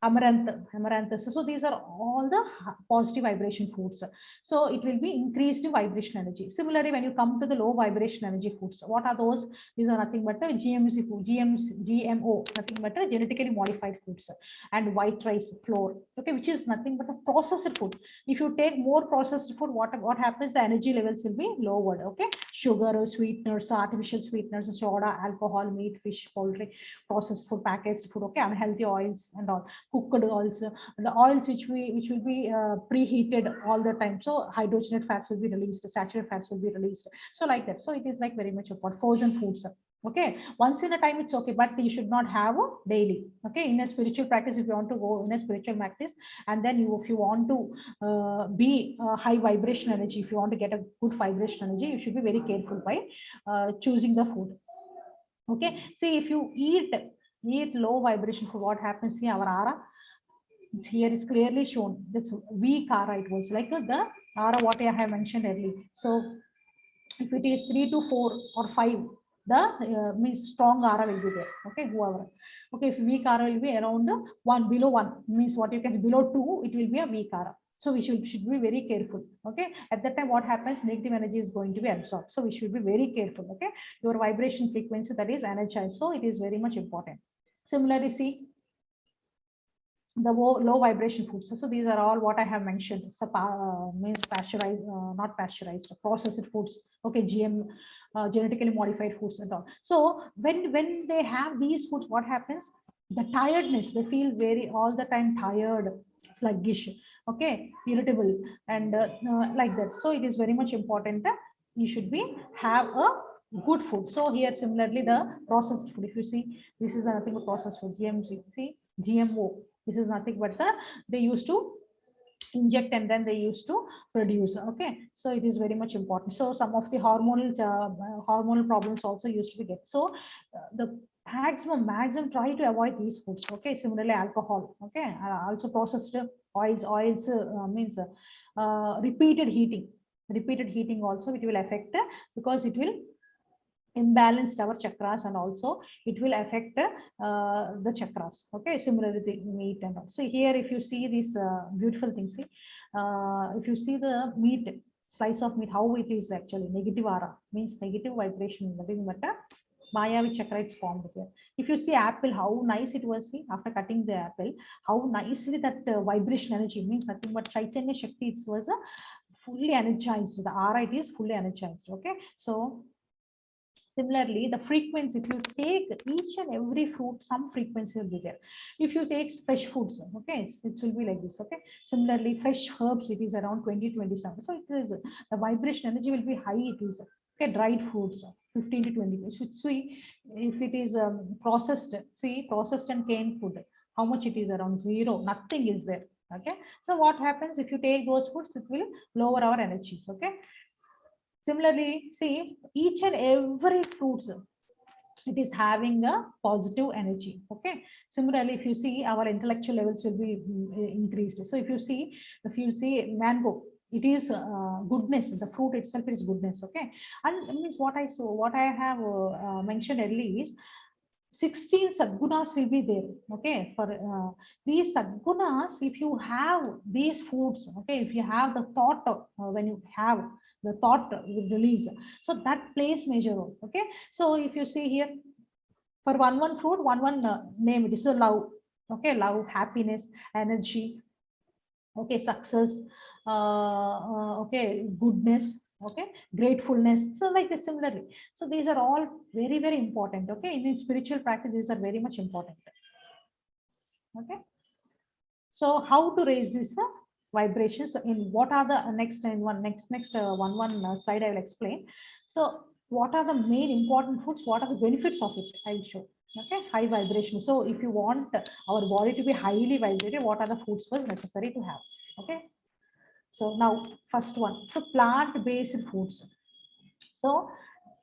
amaranth. So these are all the positive vibration foods. So it will be increased vibration energy. Similarly, when you come to the low vibration energy foods, what are those? These are nothing but the GMC food, GMO, nothing but the genetically modified foods, and white rice, flour, okay, which is nothing but a processed food. If you take more processed food, what happens? The energy levels will be lowered. Okay, sugar, sweeteners, artificial sweeteners, soda, alcohol, meat, fish, poultry, processed food, packaged food, okay, unhealthy oils and all, cooked oils, the oils which will be preheated all the time. So hydrogenated fats will be released, saturated fats will be released. So like that. So it is like very much about frozen foods. Okay, once in a time it's okay, but you should not have a daily. Okay, in a spiritual practice, if you want to go in a spiritual practice, and then if you want to be high vibration energy, if you want to get a good vibration energy, you should be very careful by choosing the food. Okay, see, if you eat low vibration food, what happens? See, our aura here is clearly shown. That's weak aura. It was like the aura what I have mentioned earlier. So if it is 3 to 4 or 5, the means strong aura will be there. Okay, whoever. Okay, if weak aura will be around 1, below 1 means what you can, below 2 it will be a weak aura. So we should be very careful. Okay, at that time what happens? Negative energy is going to be absorbed. So we should be very careful. Okay, your vibration frequency, that is energized. So it is very much important. Similarly, see the low vibration foods. So these are all what I have mentioned. So means pasteurized, not pasteurized, processed foods. Okay, GM, genetically modified foods and all. So when they have these foods, what happens? The tiredness, they feel very all the time tired, sluggish, okay, irritable, and like that. So it is very much important that you should be have a good food. So here similarly the processed food, if you see, this is nothing but processed food, GMC, see GMO, this is nothing but the they used to inject and then they used to produce. Okay, so it is very much important. So some of the hormonal problems also used to be get. So the maximum try to avoid these foods. Okay, similarly alcohol. Okay, also processed oils means repeated heating also it will affect because it will imbalanced our chakras and also it will affect the chakras. Okay, similarly the meat and all. So here if you see this beautiful thing, see if you see the meat, slice of meat, how it is actually negative aura, means negative vibration, nothing but a Mayavi chakra is formed here. If you see apple, how nice it was, see after cutting the apple, how nicely that vibration energy, means nothing but Chaitanya Shakti, it was a fully energized, the aura it is fully energized. Okay, so similarly, the frequency, if you take each and every fruit, some frequency will be there. If you take fresh foods, okay, it will be like this. Okay, similarly, fresh herbs, it is around 20-27. So it is the vibration energy will be high. It is okay, dried foods 15 to 20. So if it is processed, see processed and canned food, how much it is around zero, nothing is there. Okay, so what happens if you take those foods, it will lower our energies. Okay, similarly, see each and every fruits, it is having a positive energy. Okay, similarly if you see our intellectual levels will be increased. So if you see mango, it is goodness, the fruit itself is goodness. Okay, and means what I have mentioned earlier is 16 sadgunas will be there. Okay, for these sadgunas, if you have these foods, okay, if you have the thought when you have the thought will release, so that plays major role. Okay, so if you see here for one fruit, one name, it is a love. Okay, love, happiness, energy, okay, success, okay, goodness, okay, gratefulness. So like that similarly, so these are all very important. Okay, in spiritual practice these are very much important. Okay, so how to raise this vibrations, in what are the next and next one slide I will explain. So what are the main important foods, what are the benefits of it, I will show. Okay, high vibration. So if you want our body to be highly vibrated, what are the foods was necessary to have. Okay, so now first one, so plant-based foods. So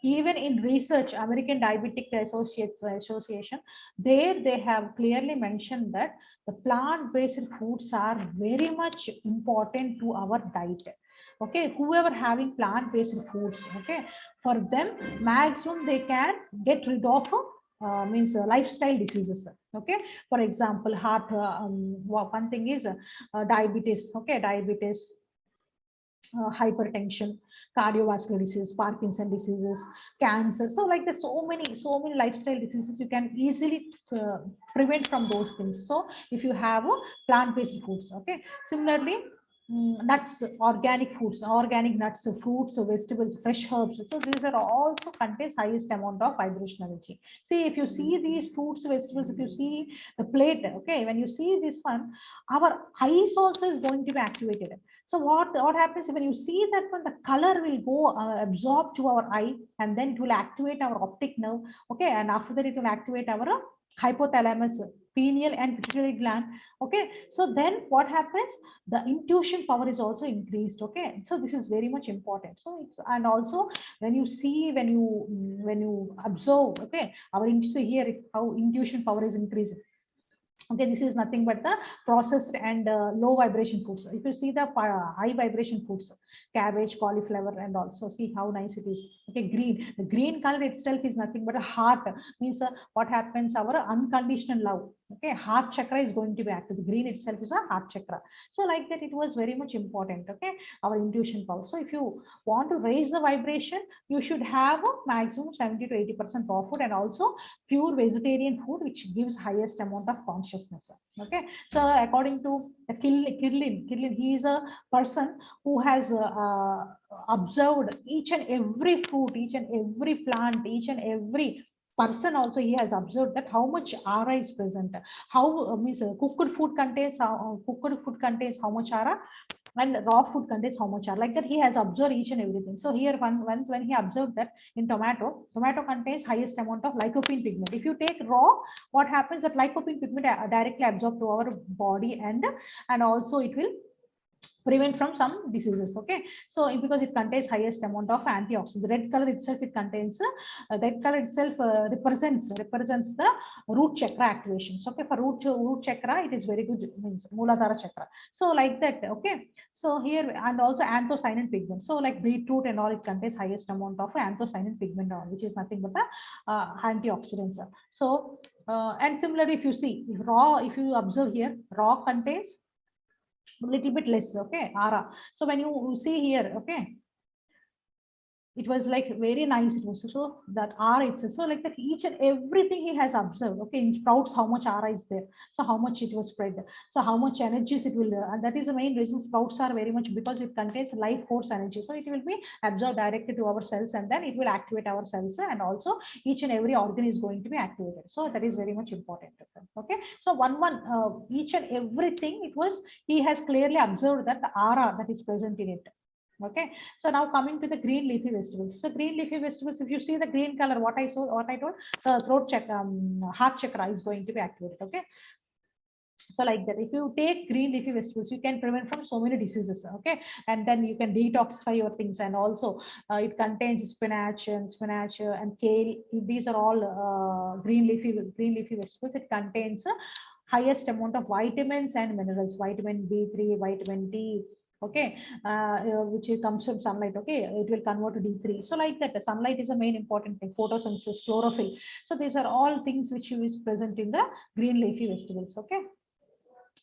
even in research, American Diabetic Association, there they have clearly mentioned that the plant-based foods are very much important to our diet. Okay, whoever having plant-based foods, okay, for them maximum they can get rid of means lifestyle diseases. Okay, for example, heart. One thing is diabetes. Okay, diabetes, hypertension, cardiovascular disease, Parkinson diseases, cancer. So like that, so many lifestyle diseases you can easily prevent from those things. So if you have plant-based foods, okay. Similarly, nuts, organic nuts, fruits, vegetables, fresh herbs. So these are also contains highest amount of vibration energy. See, if you see these fruits, vegetables, if you see the plate, okay, when you see this one, our eyes also is going to be activated. So what happens when you see that one, the color will go absorb to our eye, and then it will activate our optic nerve. Okay, and after that it will activate our hypothalamus, pineal and pituitary gland. Okay, so then what happens? The intuition power is also increased. Okay, so this is very much important. So it's, and also when you see, when you observe, okay, our intuition here, how intuition power is increasing. Okay, this is nothing but the processed and low vibration foods. If you see the high vibration foods, cabbage, cauliflower, and also see how nice it is. Okay, green. The green color itself is nothing but a heart. Means what happens? Our unconditional love. Okay, heart chakra is going to be active. The green itself is a heart chakra. So like that, it was very much important. Okay, our intuition power. So if you want to raise the vibration, you should have a maximum 70 to 80% raw food, and also pure vegetarian food, which gives highest amount of consciousness. Okay, so according to Kirlin, he is a person who has observed each and every fruit, each and every plant, each and every person. Also he has observed that how much aura is present, how means cooked food contains how much aura, and raw food contains how much are, like that he has observed each and everything. So here once when he observed that in tomato contains highest amount of lycopene pigment. If you take raw, what happens that lycopene pigment directly absorbed to our body, and also it will prevent from some diseases. Okay, so because it contains highest amount of antioxidant, the red color itself, it contains red color itself represents the root chakra activations. Okay, for root chakra it is very good, means Mooladhara chakra. So like that. Okay, so here, and also anthocyanin pigment. So like beetroot and all, it contains highest amount of anthocyanin pigment, which is nothing but the antioxidants. So and similarly, if you see raw, if you observe here, raw contains a little bit less. Okay, ara. So when you see here, okay, it was like very nice. It was so that R itself, so like that each and everything he has observed. Okay, in sprouts, how much R is there, so how much it was spread, so how much energies it will, and that is the main reason sprouts are very much, because it contains life force energy. So it will be absorbed directly to our cells, and then it will activate our cells, and also each and every organ is going to be activated. So that is very much important. Okay, so each and everything, it was, he has clearly observed that the aura that is present in it. Okay, so now coming to the green leafy vegetables. So green leafy vegetables, if you see the green color, what I told, throat chakra, heart chakra is going to be activated. Okay, so like that, if you take green leafy vegetables, you can prevent from so many diseases. Okay, and then you can detoxify your things, and also it contains spinach and kale. These are all green leafy vegetables. It contains highest amount of vitamins and minerals, vitamin B3, vitamin D. Okay, which comes from sunlight. Okay, it will convert to D3. So like that, the sunlight is a main important thing. Photosynthesis, chlorophyll. So these are all things which is present in the green leafy vegetables. Okay.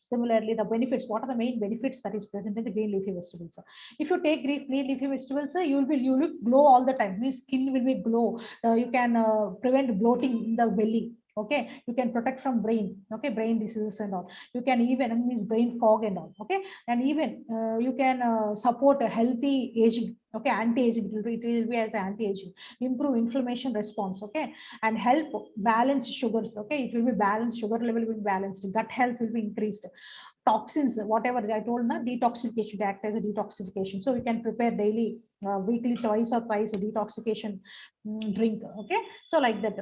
Similarly, the benefits, what are the main benefits that is present in the green leafy vegetables? If you take green leafy vegetables, you look glow all the time. Your skin will be glow. You can prevent bloating in the belly. Okay, you can protect from brain diseases and all. You can even, means brain fog and all. Okay, and even you can support a healthy aging. Okay, anti-aging, it will be as anti-aging, improve inflammation response. Okay, and help balance sugars. Okay, it will be balanced, sugar level will be balanced, gut health will be increased, toxins, whatever I told, na detoxification, they act as a detoxification. So we can prepare daily, weekly, twice or thrice a detoxification drink. Okay, so like that,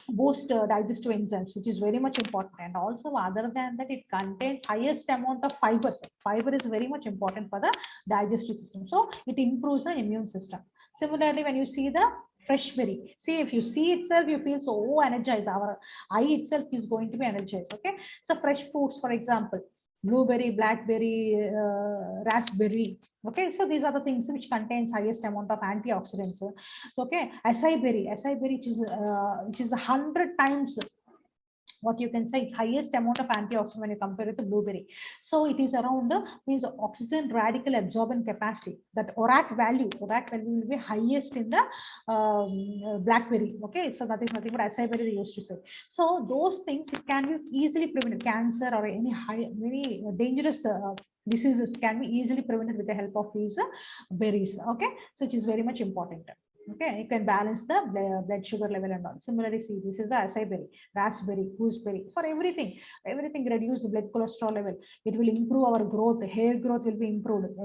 boost digestive enzymes, which is very much important. And also, other than that, it contains highest amount of fibers. Fiber is very much important for the digestive system, so it improves the immune system. Similarly, when you see the fresh berry, see, if you see itself, you feel so energized, our eye itself is going to be energized. Okay, so fresh fruits, for example, blueberry, blackberry, raspberry. Okay, so these are the things which contains highest amount of antioxidants. Okay, acai berry, which is 100 times, what you can say, it's highest amount of antioxidant when you compare it to blueberry. So it is around means oxygen radical absorbent capacity. That ORAC value will be highest in the blackberry. Okay, so that is nothing but acai berry they used to say. So those things, it can be easily prevented. Cancer or any very dangerous diseases can be easily prevented with the help of these berries. Okay, so it is very much important. Okay, you can balance the blood sugar level and all. Similarly, see, this is the acai berry, raspberry, gooseberry. For everything reduce the blood cholesterol level. It will improve our growth. Hair growth will be improved.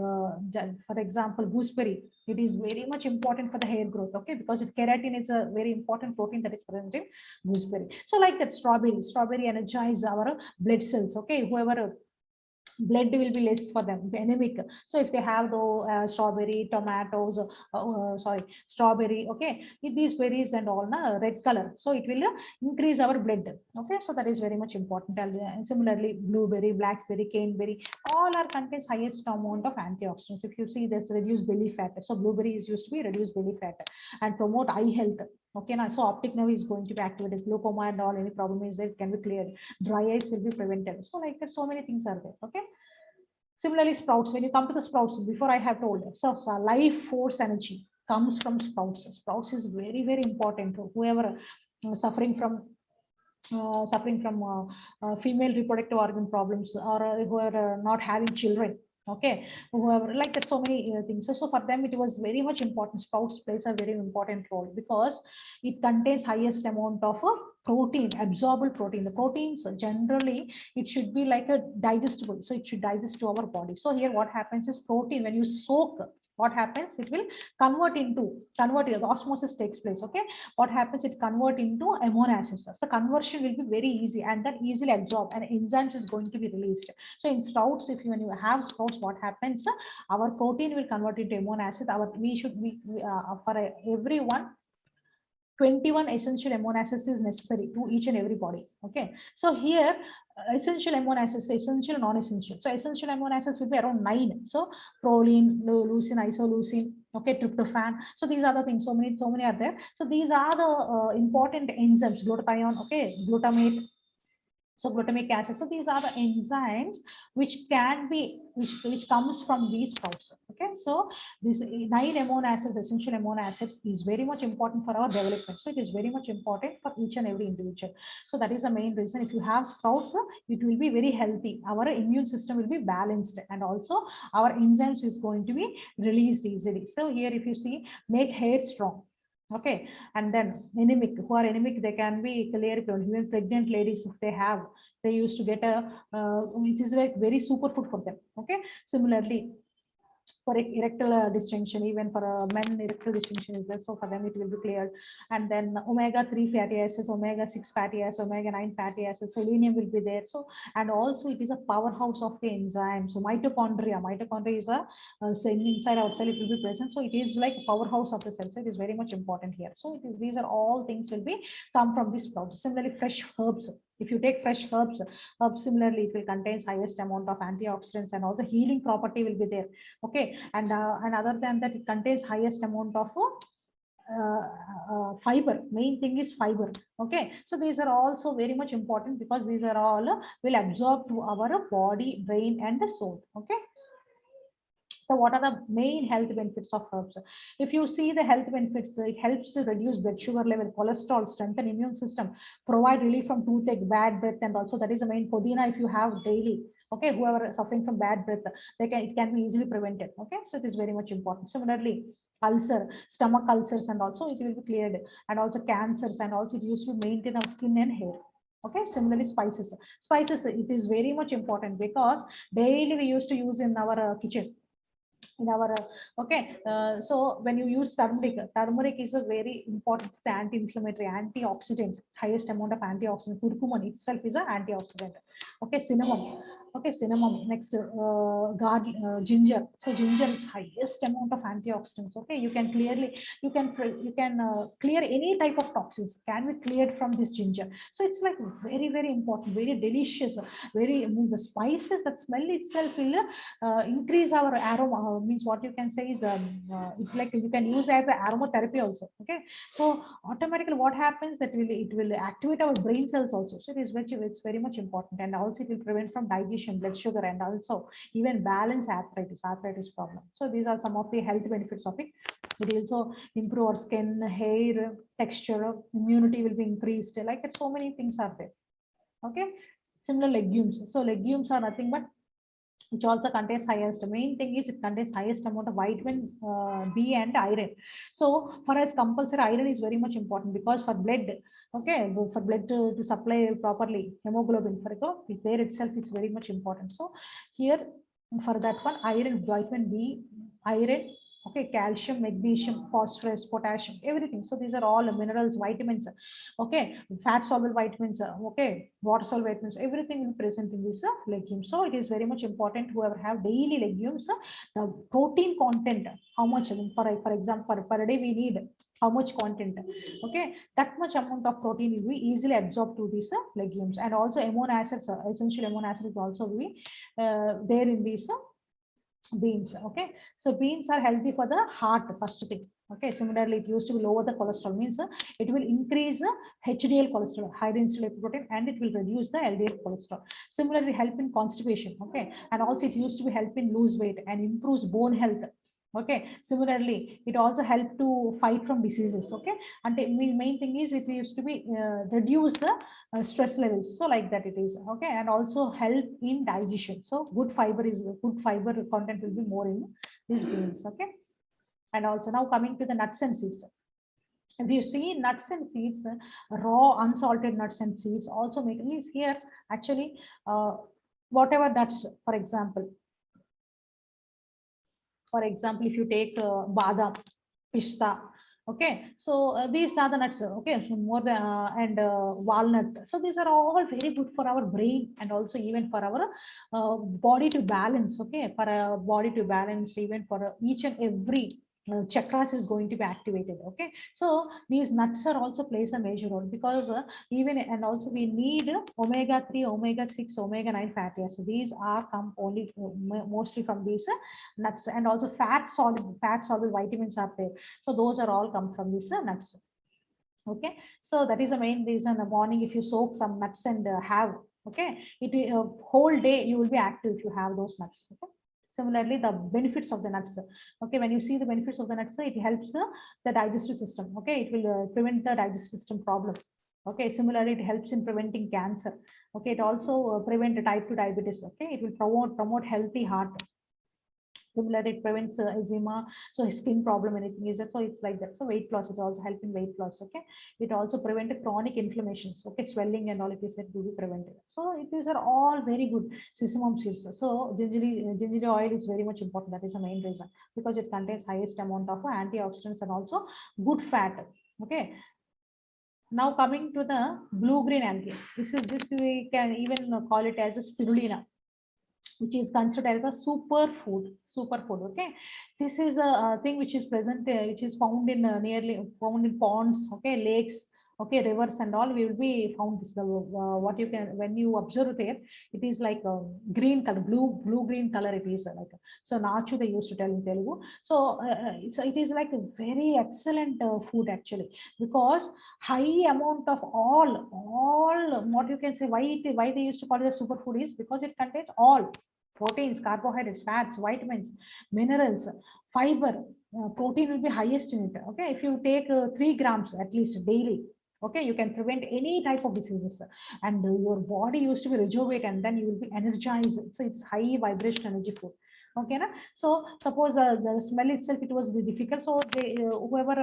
For example, gooseberry, it is very much important for the hair growth. Okay, because keratin is a very important protein that is present in gooseberry. So like that, strawberry energize our blood cells. Okay, whoever blood will be less for them, anemic. So if they have the strawberry, tomatoes, strawberry, okay, with these berries and all, red color, so it will increase our blood. Okay, so that is very much important. And similarly, blueberry, blackberry, caneberry, all are contains highest amount of antioxidants. If you see, that's reduced belly fat. So blueberry is used to be reduce belly fat and promote eye health. Okay, now so optic nerve is going to be activated. Glaucoma and all, any problem is there, it can be cleared. Dry eyes will be prevented. So like that, so many things are there. Okay. Similarly, sprouts, when you come to the sprouts, before I have told, so life force energy comes from sprouts. Sprouts is very, very important. Whoever suffering from female reproductive organ problems, or who are not having children. Okay, whoever, like that, so many things. So for them, it was very much important. Sprouts plays a very important role because it contains highest amount of protein, absorbable protein. The proteins generally it should be like a digestible, so it should digest to our body. So here what happens is protein, when you soak, what happens, it will convert it, the osmosis takes place. Okay, what happens, it convert into amino acids. So conversion will be very easy and then easily absorbed, and enzymes is going to be released. So in sprouts, if you, when you have sprouts, what happens, our protein will convert into amino acid. Our for everyone 21 essential amino acids is necessary to each and every body. Okay, so here essential amino acids, essential, non-essential. So essential amino acids will be around 9. So proline, leucine, isoleucine, okay, tryptophan. So these are the things. So many are there. So these are the important enzymes. Glutathione, okay, glutamate. So glutamic acid. So these are the enzymes which can be, which comes from these sprouts. Okay, so this 9 amino acids, essential amino acids, is very much important for our development. So it is very much important for each and every individual. So that is the main reason. If you have sprouts, it will be very healthy. Our immune system will be balanced, and also our enzymes is going to be released easily. So here, if you see, make hair strong. Okay, and then anemic, who are anemic, they can be clear. Even pregnant ladies, if they have, they used to get a which is like very superfood for them. Okay, similarly for erectile dysfunction, even for men, erectile dysfunction is there, so for them it will be cleared. And then omega-3 fatty acids, omega-6 fatty acids, omega-9 fatty acids, selenium will be there. So, and also it is a powerhouse of the enzyme. So mitochondria is a inside our cell, it will be present. So it is like a powerhouse of the cell. So it is very much important here. So these are all things will be come from this sprout. Similarly, fresh herbs. If you take fresh herbs, similarly it will contain highest amount of antioxidants, and also healing property will be there. Okay, and other than that, it contains highest amount of fiber. Main thing is fiber. Okay, so these are also very much important, because these are all will absorb to our body, brain, and the soul. Okay, so what are the main health benefits of herbs? If you see the health benefits, it helps to reduce blood sugar level, cholesterol, strengthen immune system, provide relief from toothache, bad breath, and also that is the main. Pudina, if you have daily, okay, whoever is suffering from bad breath, it can be easily prevented. Okay, so it is very much important. Similarly, ulcer, stomach ulcers, and also it will be cleared, and also cancers, and also it used to maintain our skin and hair. Okay, similarly, spices, it is very much important, because daily we used to use in our kitchen, in our so when you use turmeric is a very important anti-inflammatory, antioxidant, highest amount of antioxidant. Curcumin itself is an antioxidant. Okay, cinnamon. Okay, cinnamon. Next, garlic, ginger. So ginger is highest amount of antioxidants. Okay, you can clearly, you can clear any type of toxins can be cleared from this ginger. So it's like very important, very delicious, very, I mean, the spices, that smell itself will increase our aroma. Means what you can say is it's like you can use as an aromatherapy also. Okay, so automatically what happens, that it will activate our brain cells also. So it's very much important, and also it will prevent from digestion, blood sugar, and also even balance arthritis problem. So these are some of the health benefits of it. It will also improve our skin, hair texture, immunity will be increased. Like so many things are there. Okay, similar legumes. So legumes are nothing but, which also contains highest, main thing is it contains highest amount of vitamin B and iron. So for us compulsory, iron is very much important, because for blood, okay, for blood to supply properly, hemoglobin, for example, there itself it's very much important. So here for that one, iron, vitamin B, iron, okay, calcium, magnesium, phosphorus, potassium, everything. So these are all minerals, vitamins, okay, fat soluble vitamins, okay, water soluble vitamins, everything will present in this legumes. So it is very much important, whoever have daily legumes, the protein content, how much, I mean, for example, per day we need how much content, okay, that much amount of protein will be easily absorbed to these legumes. And also amino acids, essential amino acids also will be there in these beans. Okay, so beans are healthy for the heart, first thing. Okay, similarly, it used to lower the cholesterol, means it will increase HDL cholesterol, high density lipoprotein, and it will reduce the LDL cholesterol. Similarly, help in constipation. Okay, and also it used to be help in lose weight and improves bone health. Okay, similarly, it also help to fight from diseases. Okay, and the main thing is it used to be reduce the stress levels. So like that it is. Okay, and also help in digestion. So good fiber content will be more in these beans. Okay, and also now coming to the nuts and seeds. If you see nuts and seeds, raw unsalted nuts and seeds also make means here actually whatever that's for example, if you take badam, pista, okay, so these are the nuts, okay, so more than and walnut. So these are all very good for our brain and also even for our body to balance, okay, for a body to balance, even for each and every chakras is going to be activated, okay. So these nuts are also plays a major role because even and also we need omega 3, omega 6, omega 9 fatty acids. So these are come only mostly from these nuts, and also fat soluble vitamins are there. So those are all come from these nuts. Okay, so that is the main reason. In the morning, if you soak some nuts and have, okay, it whole day you will be active if you have those nuts. Okay. Similarly, the benefits of the nuts. Okay, when you see the benefits of the nuts, it helps the digestive system. Okay, it will prevent the digestive system problem. Okay, similarly, it helps in preventing cancer. Okay, it also prevent type 2 diabetes. Okay, it will promote healthy heart. Similarly, it prevents eczema, so skin problem, anything is that. So it's like that. So weight loss, it also help in weight loss. Okay, it also prevent chronic inflammations. Okay, swelling and all it is that will be prevented. So these are all very good sesame seeds. So ginger oil is very much important. That is the main reason because it contains highest amount of antioxidants and also good fat. Okay. Now coming to the blue green algae. This we can even call it as a spirulina, which is considered as a superfood. Okay, this is a thing which is present which is found in nearly found in ponds, okay, lakes, okay, rivers and all. We will be found this what you can, when you observe there, it is like a green color, blue green color it is like. So nachu they used to tell in Telugu. So it is like a very excellent food actually, because high amount of all what you can say, why they used to call it a superfood is because it contains all proteins, carbohydrates, fats, vitamins, minerals, fiber. Protein will be highest in it. Okay, if you take 3 grams at least daily, okay, you can prevent any type of diseases, and your body used to be rejuvenate, and then you will be energized. So it's high vibration energy food. Okay, na? So suppose the smell itself it was difficult, so they whoever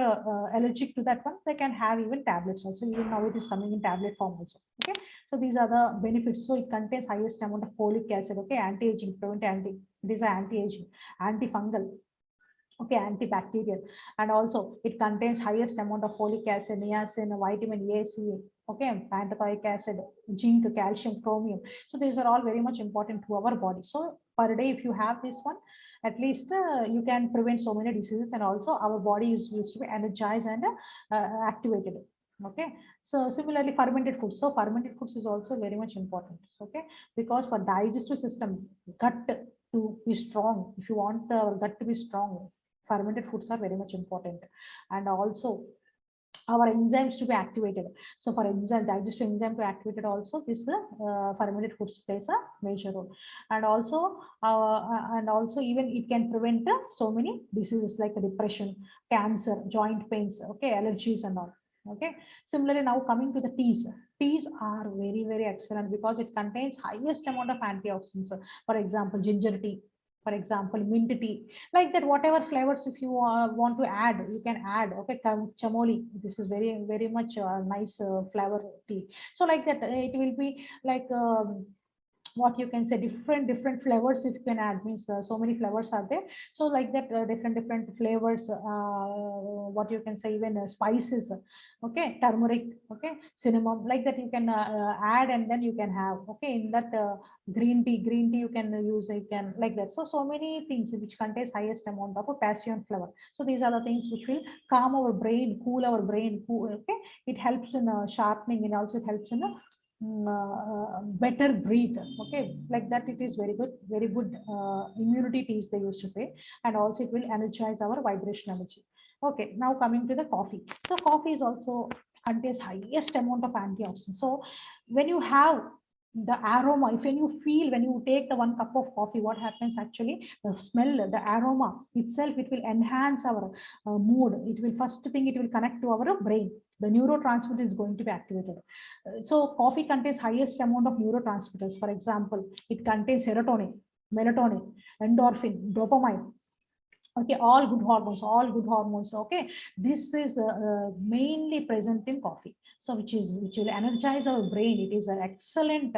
allergic to that one, they can have even tablets also. Even now it is coming in tablet form also. Okay, so these are the benefits. So it contains highest amount of folic acid. Okay, anti-aging, prevent these are anti-aging, antifungal, okay, antibacterial, and also it contains highest amount of folic acid, niacin, vitamin A, C, okay, pantothenic acid, zinc, calcium, chromium. So these are all very much important to our body. So per day if you have this one, at least you can prevent so many diseases, and also our body is used to be energized and activated. Okay, so similarly fermented foods. So fermented foods is also very much important. Okay, because for digestive system, gut to be strong, if you want the gut to be strong, fermented foods are very much important. And also our enzymes to be activated. So for digestive enzyme to activate it also, this fermented foods plays a major role. And also even it can prevent so many diseases like depression, cancer, joint pains, okay, allergies and all. Okay, similarly now coming to the teas. Teas are very excellent because it contains highest amount of antioxidants. For example, ginger tea, for example, mint tea, like that. Whatever flavors if you want to add, you can add. Okay, chamoli, this is very much nice flavor tea. So like that, it will be like what you can say, different flavors if you can add, means so many flavors are there. So like that, different flavors, what you can say, even spices, okay, turmeric, okay, cinnamon, like that you can add, and then you can have, okay, in that green tea you can use, you can like that. So many things which contains highest amount of a passion flavor. So these are the things which will calm our brain, cool our brain, okay. It helps in sharpening, and also it helps in better breathe. Okay, like that, it is very good immunity teas they used to say. And also it will energize our vibration energy. Okay, now coming to the coffee. So coffee is also contains highest amount of antioxidants. So when you have the aroma, if when you feel, when you take the 1 cup of coffee, what happens actually, the smell, the aroma itself, it will enhance our mood. It will, first thing, it will connect to our brain. The neurotransmitter is going to be activated. So coffee contains highest amount of neurotransmitters. For example, it contains serotonin, melatonin, endorphin, dopamine, Okay, all good hormones. Okay, this is mainly present in coffee. So which will energize our brain. It is an excellent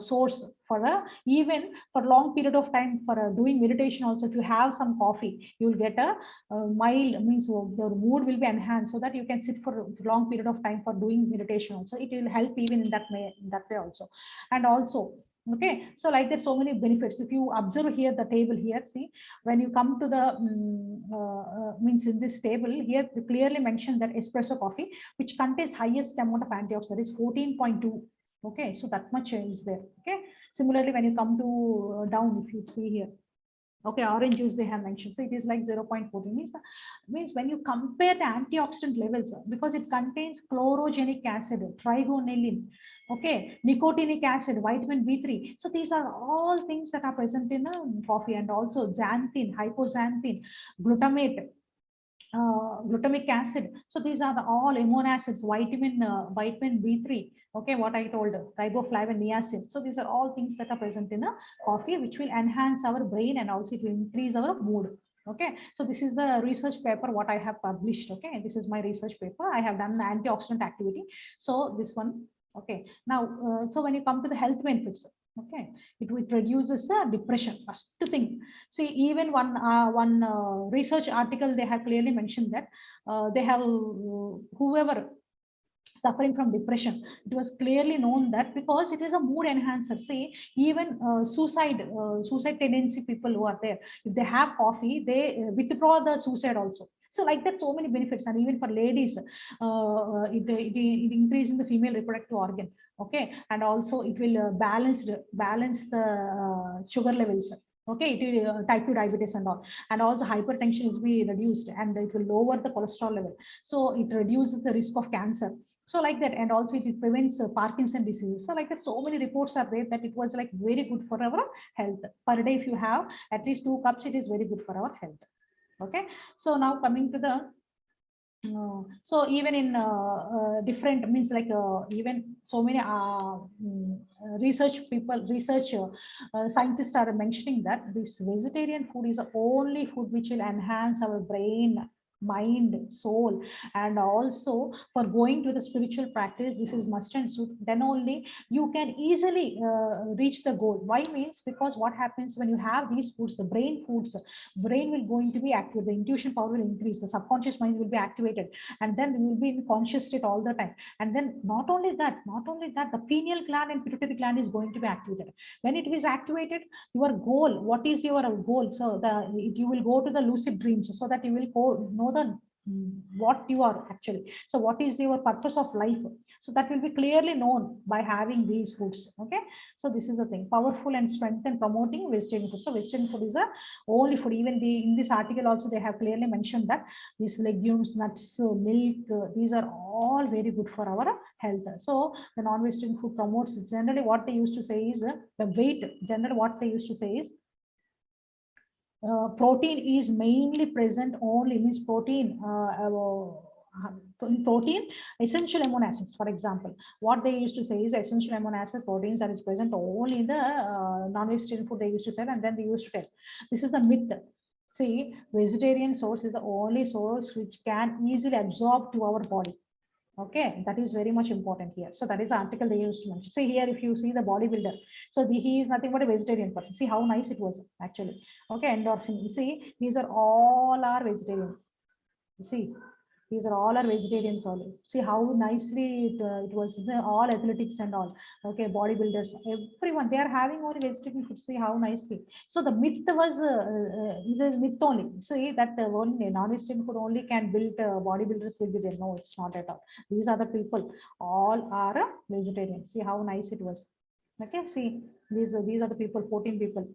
source for even for long period of time for doing meditation. Also, if you have some coffee, you will get a mild, means your mood will be enhanced, so that you can sit for a long period of time for doing meditation. Also, it will help even in that way also. And also, okay, so like there's so many benefits. If you observe here the table here, see, when you come to the means in this table here, they clearly mentioned that espresso coffee, which contains highest amount of antioxidants, that is 14.2. Okay, so that much is there. Okay, similarly, when you come to down, if you see here, okay, orange juice they have mentioned, so it is like 0.14. Means when you compare the antioxidant levels, because it contains chlorogenic acid, trigonelline, okay, nicotinic acid, vitamin B3. So these are all things that are present in coffee. And also xanthine, hypoxanthine, glutamate, glutamic acid. So these are all amino acids, vitamin B3. Okay, what I told, riboflavin, niacin. So these are all things that are present in a coffee, which will enhance our brain, and also it will increase our mood. Okay, so this is the research paper what I have published. Okay, this is my research paper. I have done antioxidant activity. So this one. Okay, now so when you come to the health benefits, okay, it reduces depression. First thing, see, even one research article, they have clearly mentioned that they have whoever suffering from depression, it was clearly known that because it is a mood enhancer. See, even suicide tendency people who are there, if they have coffee, they withdraw the suicide also. So like that, so many benefits. And even for ladies, it increases the female reproductive organ. Okay, and also it will balance the sugar levels. Okay, it will type 2 diabetes and all. And also hypertension is be reduced, and it will lower the cholesterol level. So it reduces the risk of cancer. So like that. And also it prevents Parkinson disease. So like that, so many reports are there that it was like very good for our health. Per day, if you have at least 2 cups, it is very good for our health. Okay, so now coming to the so even in different, means like even so many research scientists are mentioning that this vegetarian food is the only food which will enhance our brain, mind, soul. And also for going to the spiritual practice, this is must and should. Then only you can easily reach the goal. Why? Means because what happens when you have these foods, the brain foods, brain will going to be active, the intuition power will increase, the subconscious mind will be activated, and then you will be in conscious state all the time. And then not only that, the pineal gland and pituitary gland is going to be activated. When it is activated, your goal, what is your goal? So you will go to the lucid dreams, so that you will know the what you are actually. So what is your purpose of life? So that will be clearly known by having these foods. Okay, so this is the thing, powerful and strength and promoting vegetarian food. So vegetarian food is the only food. Even in this article also, they have clearly mentioned that these legumes, nuts, milk, these are all very good for our health. So the non-vegetarian food promotes, generally what they used to say is the weight. Generally what they used to say is protein is mainly present only, means protein essential amino acids. For example, what they used to say is essential amino acid proteins that is present only in the non-vegetarian food, they used to say. And then they used to tell, this is the myth. See, vegetarian source is the only source which can easily absorb to our body. Okay, that is very much important here. So that is the article they used to mention. See here, if you see the bodybuilder, so he is nothing but a vegetarian person. See how nice it was actually. Okay, endorphin. You see, these are all are vegetarian. You see, these are all are vegetarians only. See how nicely it was. All athletics and all. Okay, bodybuilders, everyone, they are having only vegetarian food. See how nicely. So the myth was the myth only. See that only non-vegetarian food only can build bodybuilders will be there. No, it's not at all. These are the people. All are vegetarians. See how nice it was. Okay, see these are the people. 14 people.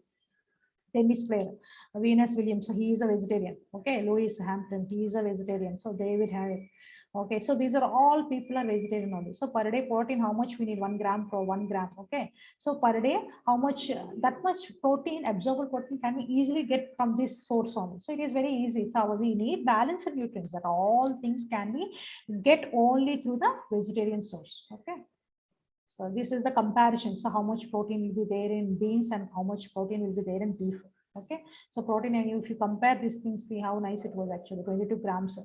Tennis player, Venus Williams, so he is a vegetarian. Okay, Lewis Hampton, he is a vegetarian. So David Harris. Okay, so these are all people are vegetarian only. So per day protein, how much we need? 1 gram for 1 gram. Okay, so per day, how much that much protein, absorbable protein, can we easily get from this source only? So it is very easy. So we need balanced nutrients, that all things can be get only through the vegetarian source. Okay. So this is the comparison. So how much protein will be there in beans and how much protein will be there in beef. Okay, so protein, and if you compare these things, see how nice it was actually. 22 grams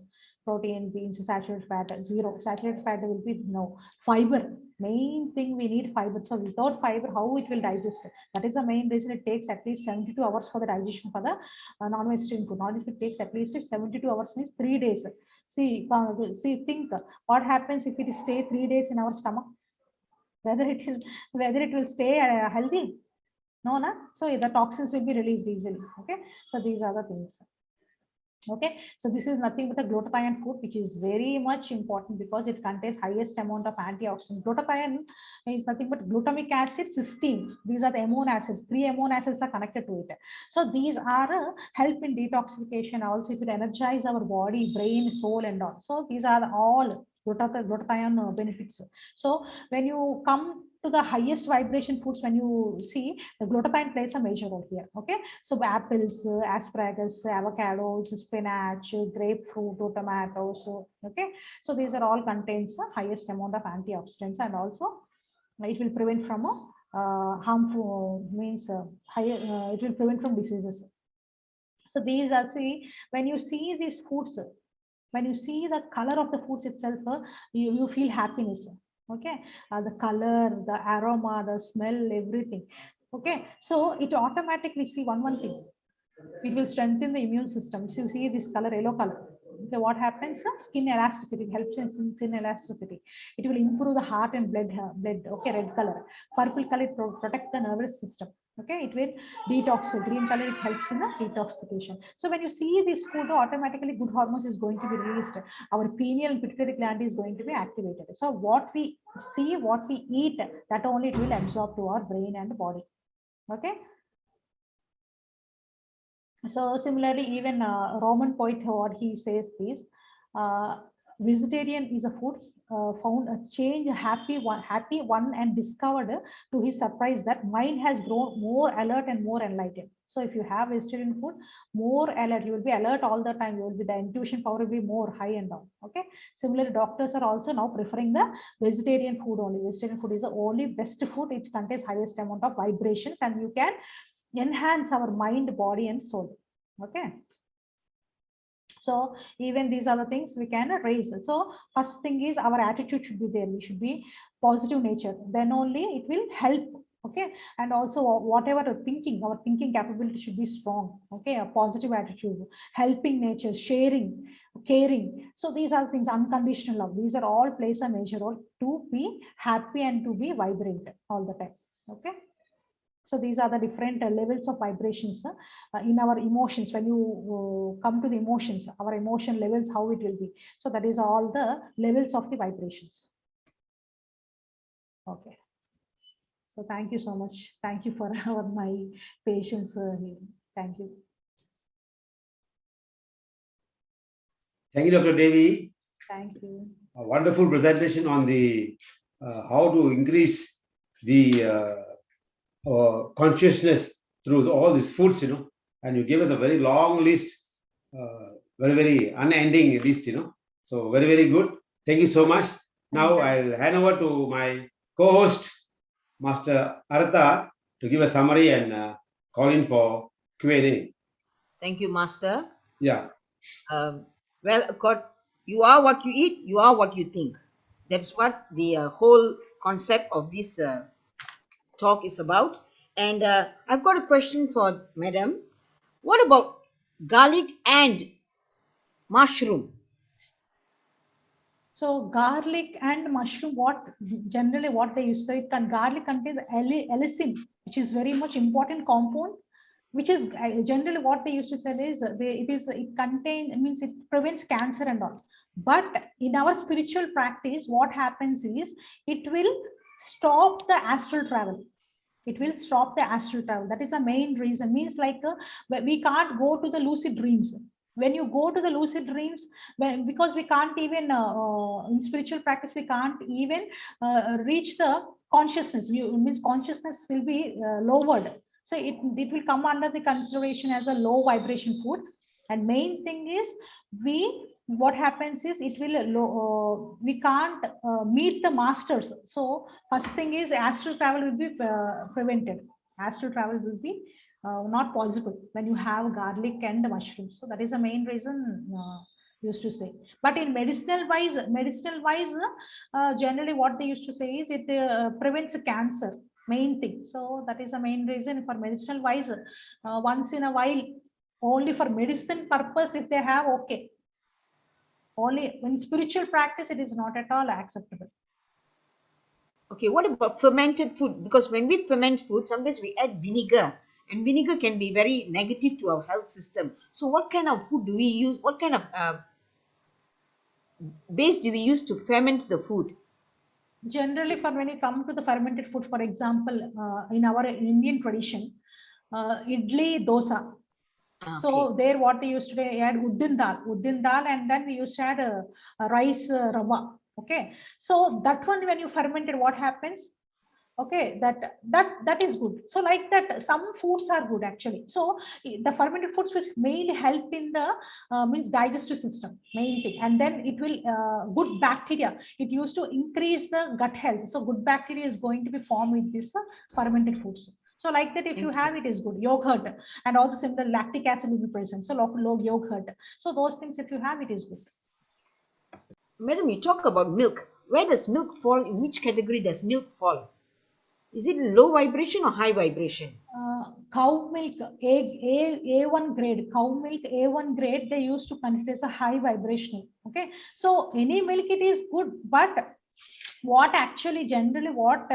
protein, beans, saturated fat, zero. Saturated fat will be no. Fiber, main thing we need fiber. So without fiber, how it will digest? That is the main reason it takes at least 72 hours for the digestion for the non-vegetarian food. Not if it takes at least 72 hours means 3 days. See, think what happens if it stay 3 days in our stomach? Whether it will stay healthy? No, na? So the toxins will be released easily. Okay, so these are the things. Okay, so this is nothing but a glutathione food, which is very much important because it contains highest amount of antioxidant. Glutathione is nothing but glutamic acid, cysteine. These are the amino acids. 3 amino acids are connected to it. So these are help in detoxification. Also, it will energize our body, brain, soul, and all. So these are all glutathione benefits. So when you come to the highest vibration foods, when you see, the glutathione plays a major role here. Okay, so apples, asparagus, avocados, spinach, grapefruit, tomatoes. Okay, so these are all contains the highest amount of antioxidants, and also it will prevent from harmful means it will prevent from diseases. So these are, see, when you see these foods, when you see the color of the foods itself, you feel happiness. Okay, the color, the aroma, the smell, everything. Okay, so it automatically, see, one thing, it will strengthen the immune system. So you see this color, yellow color. Okay, what happens? Skin elasticity, it helps in skin elasticity. It will improve the heart and blood. Okay, red color. Purple color, it protect the nervous system. Okay, it will detox. Green color, it helps in the detoxification. So when you see this food, automatically good hormones is going to be released. Our pineal and pituitary gland is going to be activated. So what we see, what we eat, that only it will absorb to our brain and body. Okay. So similarly, even Roman poet, what he says is, vegetarian is a food found a change, a happy one, and discovered to his surprise that mind has grown more alert and more enlightened. So if you have vegetarian food, more alert, you will be alert all the time. You will be, the intuition power will be more high and down. Okay. Similarly, doctors are also now preferring the vegetarian food only. Vegetarian food is the only best food. It contains highest amount of vibrations, and you can enhance our mind, body, and soul. Okay, so even these are the things we can raise. So first thing is our attitude should be there. We should be positive nature, then only it will help. Okay, and also whatever thinking, our thinking capability should be strong. Okay, a positive attitude, helping nature, sharing, caring. So these are things, unconditional love, these are all plays a major role to be happy and to be vibrant all the time. Okay, so these are the different levels of vibrations in our emotions. When you come to the emotions, our emotion levels, how it will be. So that is all the levels of the vibrations. Okay. So thank you so much. Thank you for my patience. Thank you. Thank you, Dr. Devi. Thank you. A wonderful presentation on the how to increase the consciousness through all these foods, and you gave us a very long list, very unending list, so very good. Thank you so much. Now I'll hand over to my co-host, Master Artha, to give a summary and call in for Q&A. Thank you, Master. Yeah. Well, you are what you eat, you are what you think. That's what the whole concept of this talk is about. And I've got a question for Madam. What about garlic and mushroom? So garlic and mushroom, what generally what they use, so it can, garlic contains allicin, which is very much important compound, which is generally what they used to say is it contains, means it prevents cancer and all. But in our spiritual practice, what happens is it will stop the astral travel. It will stop the astral travel. That is the main reason. Means like we can't go to the lucid dreams. When you go to the lucid dreams, because we can't even in spiritual practice, we can't even reach the consciousness. Means consciousness will be lowered. So it will come under the consideration as a low vibration food. And main thing is, what happens is it will we can't meet the masters. So first thing is astral travel will be prevented. Astral travel will be not possible when you have garlic and mushrooms. So that is the main reason used to say. But in medicinal wise, generally what they used to say is it prevents cancer, main thing. So that is the main reason for medicinal wise. Once in a while, only for medicine purpose, if they have, okay. Only in spiritual practice, it is not at all acceptable. Okay, what about fermented food? Because when we ferment food, sometimes we add vinegar, and vinegar can be very negative to our health system. So, what kind of food do we use? What kind of base do we use to ferment the food? Generally, for when you come to the fermented food, for example, in our Indian tradition, idli, dosa. Okay. So there, what they used to add uddin dal, and then we used to add rice rava. Okay, so that one when you fermented, what happens? Okay, that is good. So like that, some foods are good actually. So the fermented foods which mainly help in the means digestive system, main thing, and then it will good bacteria. It used to increase the gut health. So good bacteria is going to be formed with this fermented foods. So like that, if you have it is good. Yogurt and also similar lactic acid will be present. So low yogurt. So those things, if you have it is good. Madam, you talk about milk. Where does milk fall? In which category does milk fall? Is it low vibration or high vibration? Cow milk, A1 grade, cow milk A1 grade, they used to consider as a high vibrational. Okay, so any milk it is good, but what actually generally what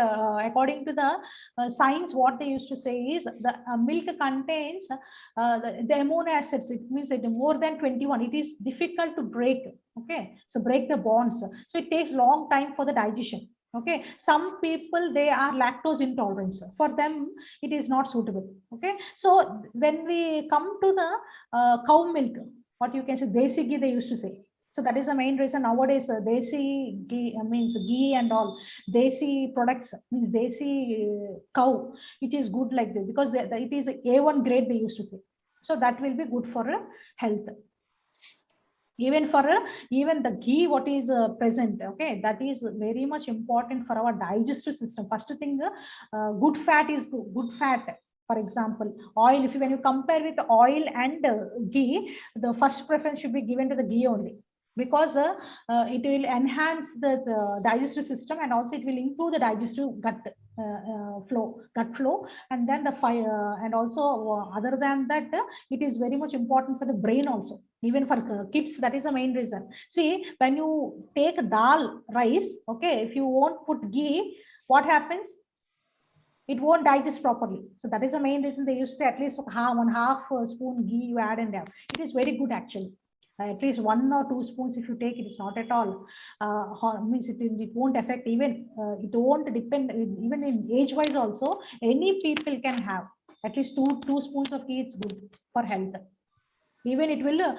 according to the science, what they used to say is the milk contains the amino acids. It means it more than 21. It is difficult to break. Okay, so break the bonds. So it takes long time for the digestion. Okay, some people they are lactose intolerant. For them, it is not suitable. Okay, so when we come to the cow milk, what you can say, desi ghee they used to say. So that is the main reason nowadays desi ghee means ghee and all desi products means desi cow. It is good like this because it is A1 grade they used to say. So that will be good for health. Even for even the ghee what is present, okay, that is very much important for our digestive system. First thing, good fat is good fat. For example, oil, if you, when you compare with oil and ghee, the first preference should be given to the ghee only, because it will enhance the digestive system, and also it will improve the digestive gut flow, and then the fire, and also other than that, it is very much important for the brain also, even for kids. That is the main reason. See, when you take dal rice, okay, if you won't put ghee, what happens? It won't digest properly. So that is the main reason they used to say at least one half spoon ghee you add and have. It is very good actually. At least 1 or 2 spoons if you take, it is not at all means it won't affect, even it won't depend, even in age wise also any people can have at least two spoons of ghee. It's good for health. Even it will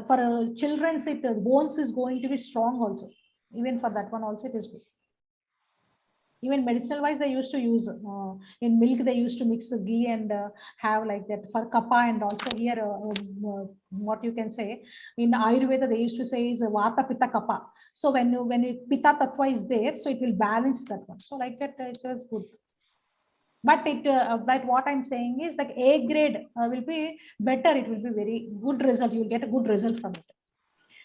for children's, it bones is going to be strong also. Even for that one also it is good. Even medicinal wise, they used to use in milk, they used to mix the ghee and have like that for kapha. And also here what you can say, in Ayurveda they used to say is vata pitta kapha. So when pitta tattva is there, so it will balance that one. So like that, it was good. But but what I'm saying is like A grade will be better. It will be very good result. You will get a good result from it.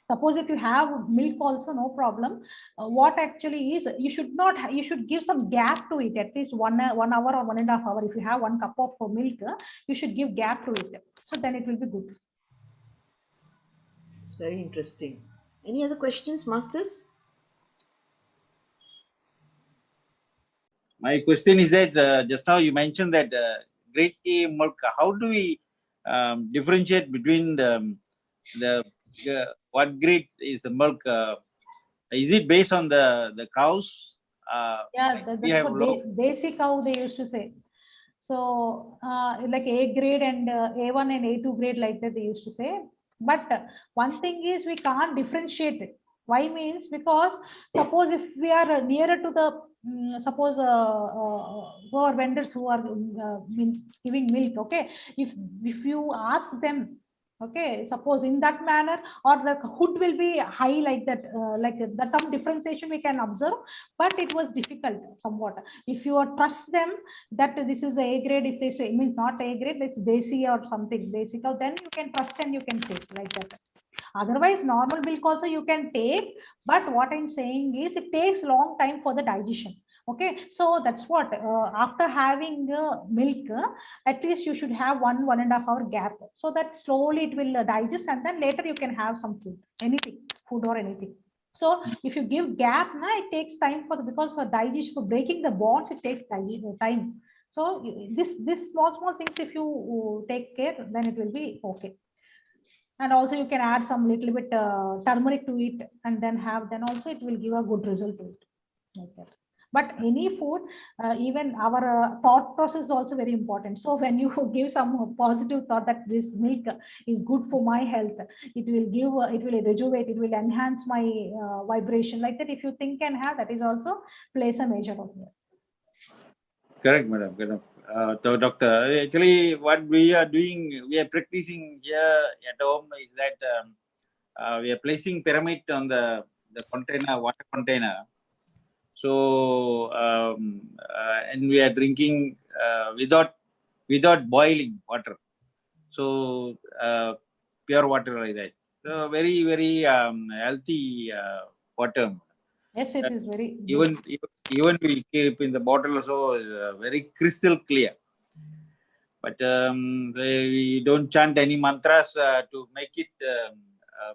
Suppose if you have milk also, no problem. What actually is, you should not, you should give some gap to it, at least 1 hour or 1.5 hours. If you have 1 cup of milk, you should give gap to it. So then it will be good. It's very interesting. Any other questions, masters? My question is that just now you mentioned that grade A milk. How do we differentiate between the what grade is the milk? Is it based on the cows? Yeah, like we that's have what basic cow they used to say. So like A grade and A1 and A2 grade, like that they used to say. But one thing is we can't differentiate it. Why means, because suppose if we are nearer to the suppose who are vendors who are giving milk, okay, if you ask them Okay, suppose in that manner, or the hood will be high like that, some differentiation we can observe, but it was difficult somewhat. If you trust them that this is A grade, if they say means not A grade, it's Desi or something basic, then you can trust and you can take like that. Otherwise, normal milk also you can take, but what I'm saying is it takes long time for the digestion. Okay, so that's what after having milk, at least you should have 1.5 hour gap, so that slowly it will digest, and then later you can have some food, anything, food or anything. So if you give gap, it takes time because for digestion, for breaking the bonds, it takes time. So this small things, if you take care, then it will be okay. And also you can add some little bit turmeric to it, and then also it will give a good result to it, like that. But any food, even our thought process is also very important. So when you give some positive thought that this milk is good for my health, it will give, it will rejuvenate, it will enhance my vibration, like that. If you think and have, that is also plays a major role here. Correct, madam. Correct. So, doctor, actually, what we are doing, we are practicing here at home is that we are placing pyramid on the container, water container. So, and we are drinking without boiling water. So, pure water like that. So, very, very healthy water. Yes, it is very Even we keep in the bottle also very crystal clear. But we don't chant any mantras to make it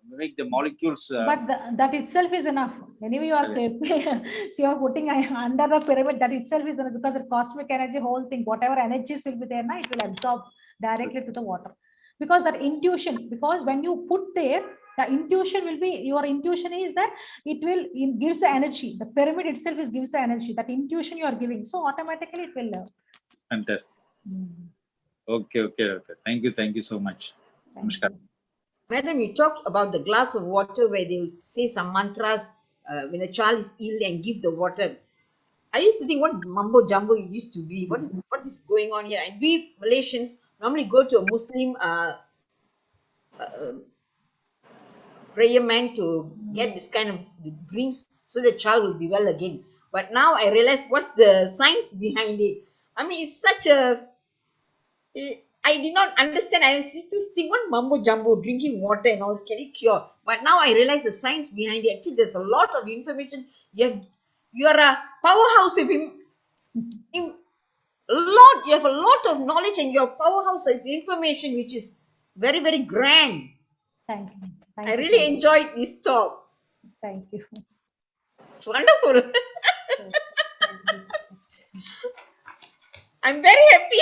make the molecules. But that itself is enough. Anyway, you are so you are putting under the pyramid. That itself is enough, because the cosmic energy, whole thing, whatever energies will be there, it will absorb directly to the water. Because that intuition, because when you put there, the intuition will be, your intuition is that it gives the energy. The pyramid itself gives the energy. That intuition you are giving, so automatically it will. Fantastic. Okay, doctor. Thank you so much. Namaskar. Madam, you talked about the glass of water where they will say some mantras when a child is ill and give the water. I used to think what mumbo jumbo it used to be. What is going on here? And we Malaysians normally go to a Muslim prayer man to get this kind of drinks so the child will be well again. But now I realize what's the science behind it. I mean, it's such a I did not understand. I used to think what mumbo jumbo, drinking water and all this, can it cure? But now I realize the science behind it. Actually, there's a lot of information. You are a powerhouse of you have a lot of knowledge, and your powerhouse of information, which is very, very grand. Thank you. I really enjoyed this talk. Thank you. It's wonderful. Thank you. I'm very happy.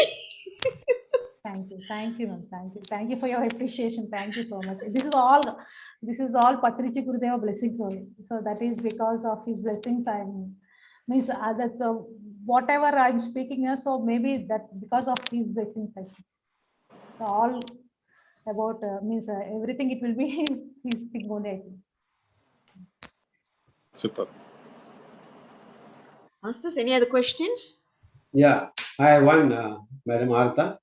Thank you, ma'am. Thank you for your appreciation. Thank you so much. This is all Patrici Gurudeva blessings only. So that is because of his blessings. Whatever I'm speaking, so maybe that because of his blessings. So all about everything. It will be his thing only. Super. Masters, any other questions? Yeah, I have one, Madam Artha.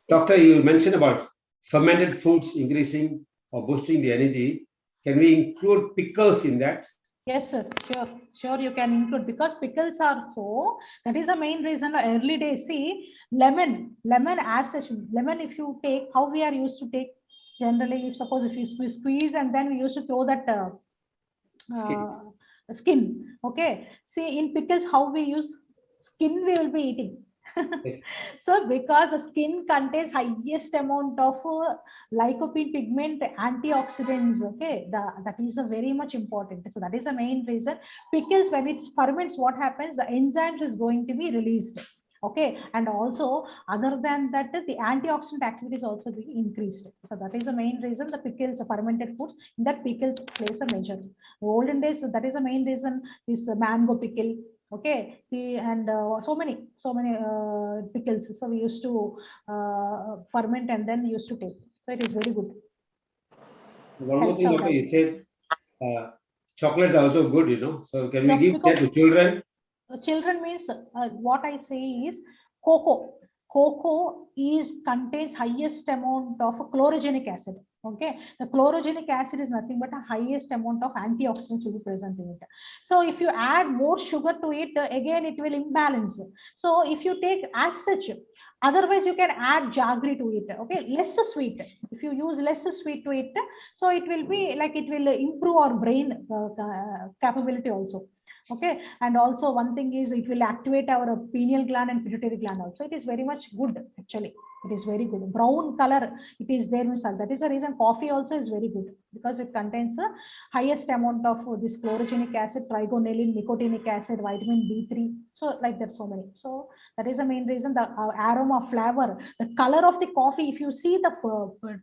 Doctor, you mentioned about fermented foods increasing or boosting the energy. Can we include pickles in that? Yes, sir. Sure. You can include, because pickles are so. That is the main reason. Early days, see, lemon as such. Lemon, if you take, how we are used to take generally. If suppose if we squeeze and then we used to throw that skin. Okay. See, in pickles, how we use skin, we will be eating. Yes. So because the skin contains highest amount of lycopene pigment antioxidants, okay, that is a very much important. So that is the main reason. Pickles, when it ferments, what happens, the enzymes is going to be released, okay, and also other than that, the antioxidant activity is also being increased. So that is the main reason the pickles, the fermented foods, in that pickles plays a major role. Olden days, that is the main reason, this mango pickle. Okay, and so many pickles. So we used to ferment and then used to take. So it is very good. One more thing, okay, you said chocolates are also good, So can we give that to children? Children means what I say is cocoa. cocoa contains highest amount of chlorogenic acid. Okay, the chlorogenic acid is nothing but a highest amount of antioxidants will be present in it. So if you add more sugar to it, again it will imbalance. So if you take as such, otherwise you can add jaggery to it. Okay, less sweet. If you use less sweet to it, so it will be like it will improve our brain capability also. Okay, and also one thing is it will activate our pineal gland and pituitary gland also. It is very much good actually. It is very good. Brown color it is there, misal. That is the reason coffee also is very good, because it contains the highest amount of this chlorogenic acid, trigonelline, nicotinic acid, vitamin B3. So like that, so many. So that is the main reason. The aroma, flavor, the color of the coffee. If you see the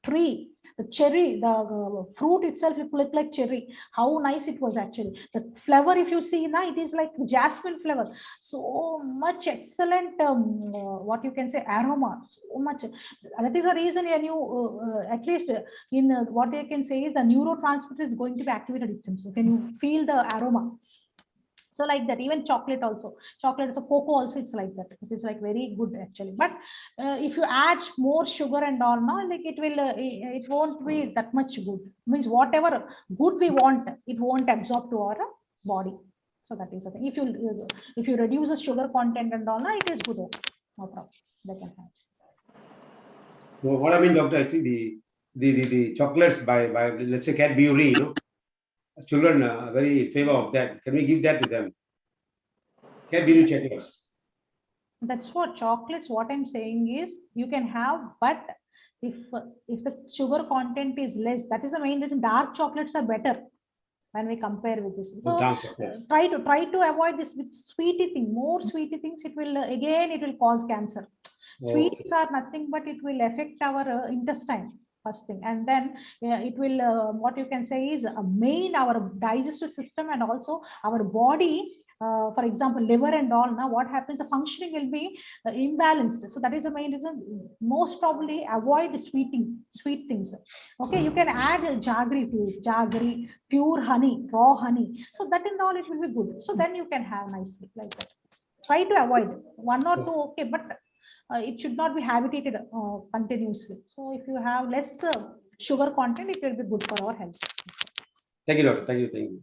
tree, the cherry, the fruit itself, it look like cherry. How nice it was actually. The flavor, if you see now, it is like jasmine flavor. So much excellent. What you can say, aroma. So much. That is the reason when you at least in what I can say is the neurotransmitter is going to be activated. It seems. So can you feel the aroma? So like that, even chocolate also, chocolate, so cocoa also, it's like that. It is like very good actually. But if you add more sugar and all, now like it will, it won't be that much good. Means whatever good we want, it won't absorb to our body. So that is the thing. If you reduce the sugar content and all, now it is good. No problem. They can have. So what I mean, doctor, actually the chocolates by let's say Cadbury, children very favor of that. Can we give that to them? Cadbury chocolates. That's what chocolates. What I'm saying is you can have, but if the sugar content is less, that is the main reason. Dark chocolates are better when we compare with this. So Dark chocolates. try to avoid this with sweetie thing. More sweetie things, it will again it will cause cancer. Sweets are nothing but it will affect our intestine. First thing, and then it will what you can say is main our digestive system and also our body. For example, liver and all. Now, what happens? The functioning will be imbalanced. So that is the main reason. Most probably avoid sweet things. Okay, you can add jaggery to it. Jaggery, pure honey, raw honey. So that and all it will be good. So then you can have nicely like that. Try to avoid one or two. Okay, but it should not be habituated continuously. So if you have less sugar content, it will be good for our health. Thank you, doctor. Thank you. Thank you.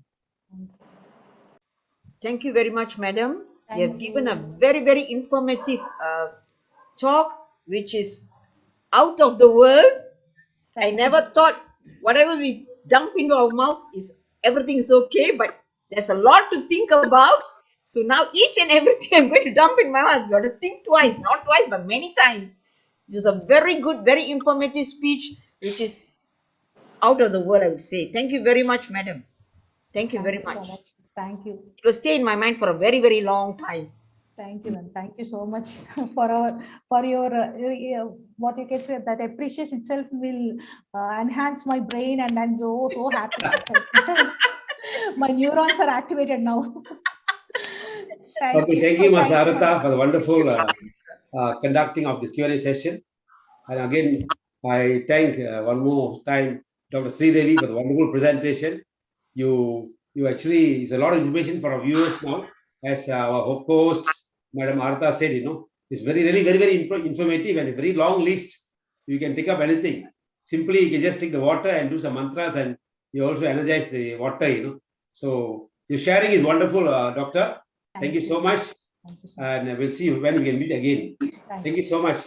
Thank you very much, madam. You have Thank given a you. very, very informative talk, which is out of the world. I Thank never thought whatever we dump into our mouth is everything is okay, but there's a lot to think about. So now each and everything I'm going to dump in my mouth, I've got to think twice, not twice, but many times. It was a very good, very informative speech, which is out of the world, I would say. Thank you very much, madam. Thank you very so much. much. Thank you. It will stay in my mind for a very, very long time. Thank you, ma'am. Thank you so much for your what you can say, that appreciation itself will enhance my brain, and I'm so happy. My neurons are activated now. Okay, thank you, Ms. Thank you, Narata, for the wonderful conducting of this Q&A session. And again, I thank one more time Dr. Sridevi for the wonderful presentation. You actually, it's a lot of information for our viewers now. As our co-host, Madam Artha said, it's really very, very informative and a very long list. You can pick up anything. Simply, you can just take the water and do some mantras, and you also energize the water, So your sharing is wonderful, Doctor. Thank you so much. Thank you so much. And we'll see you when we can meet again. Thank Thank you so much.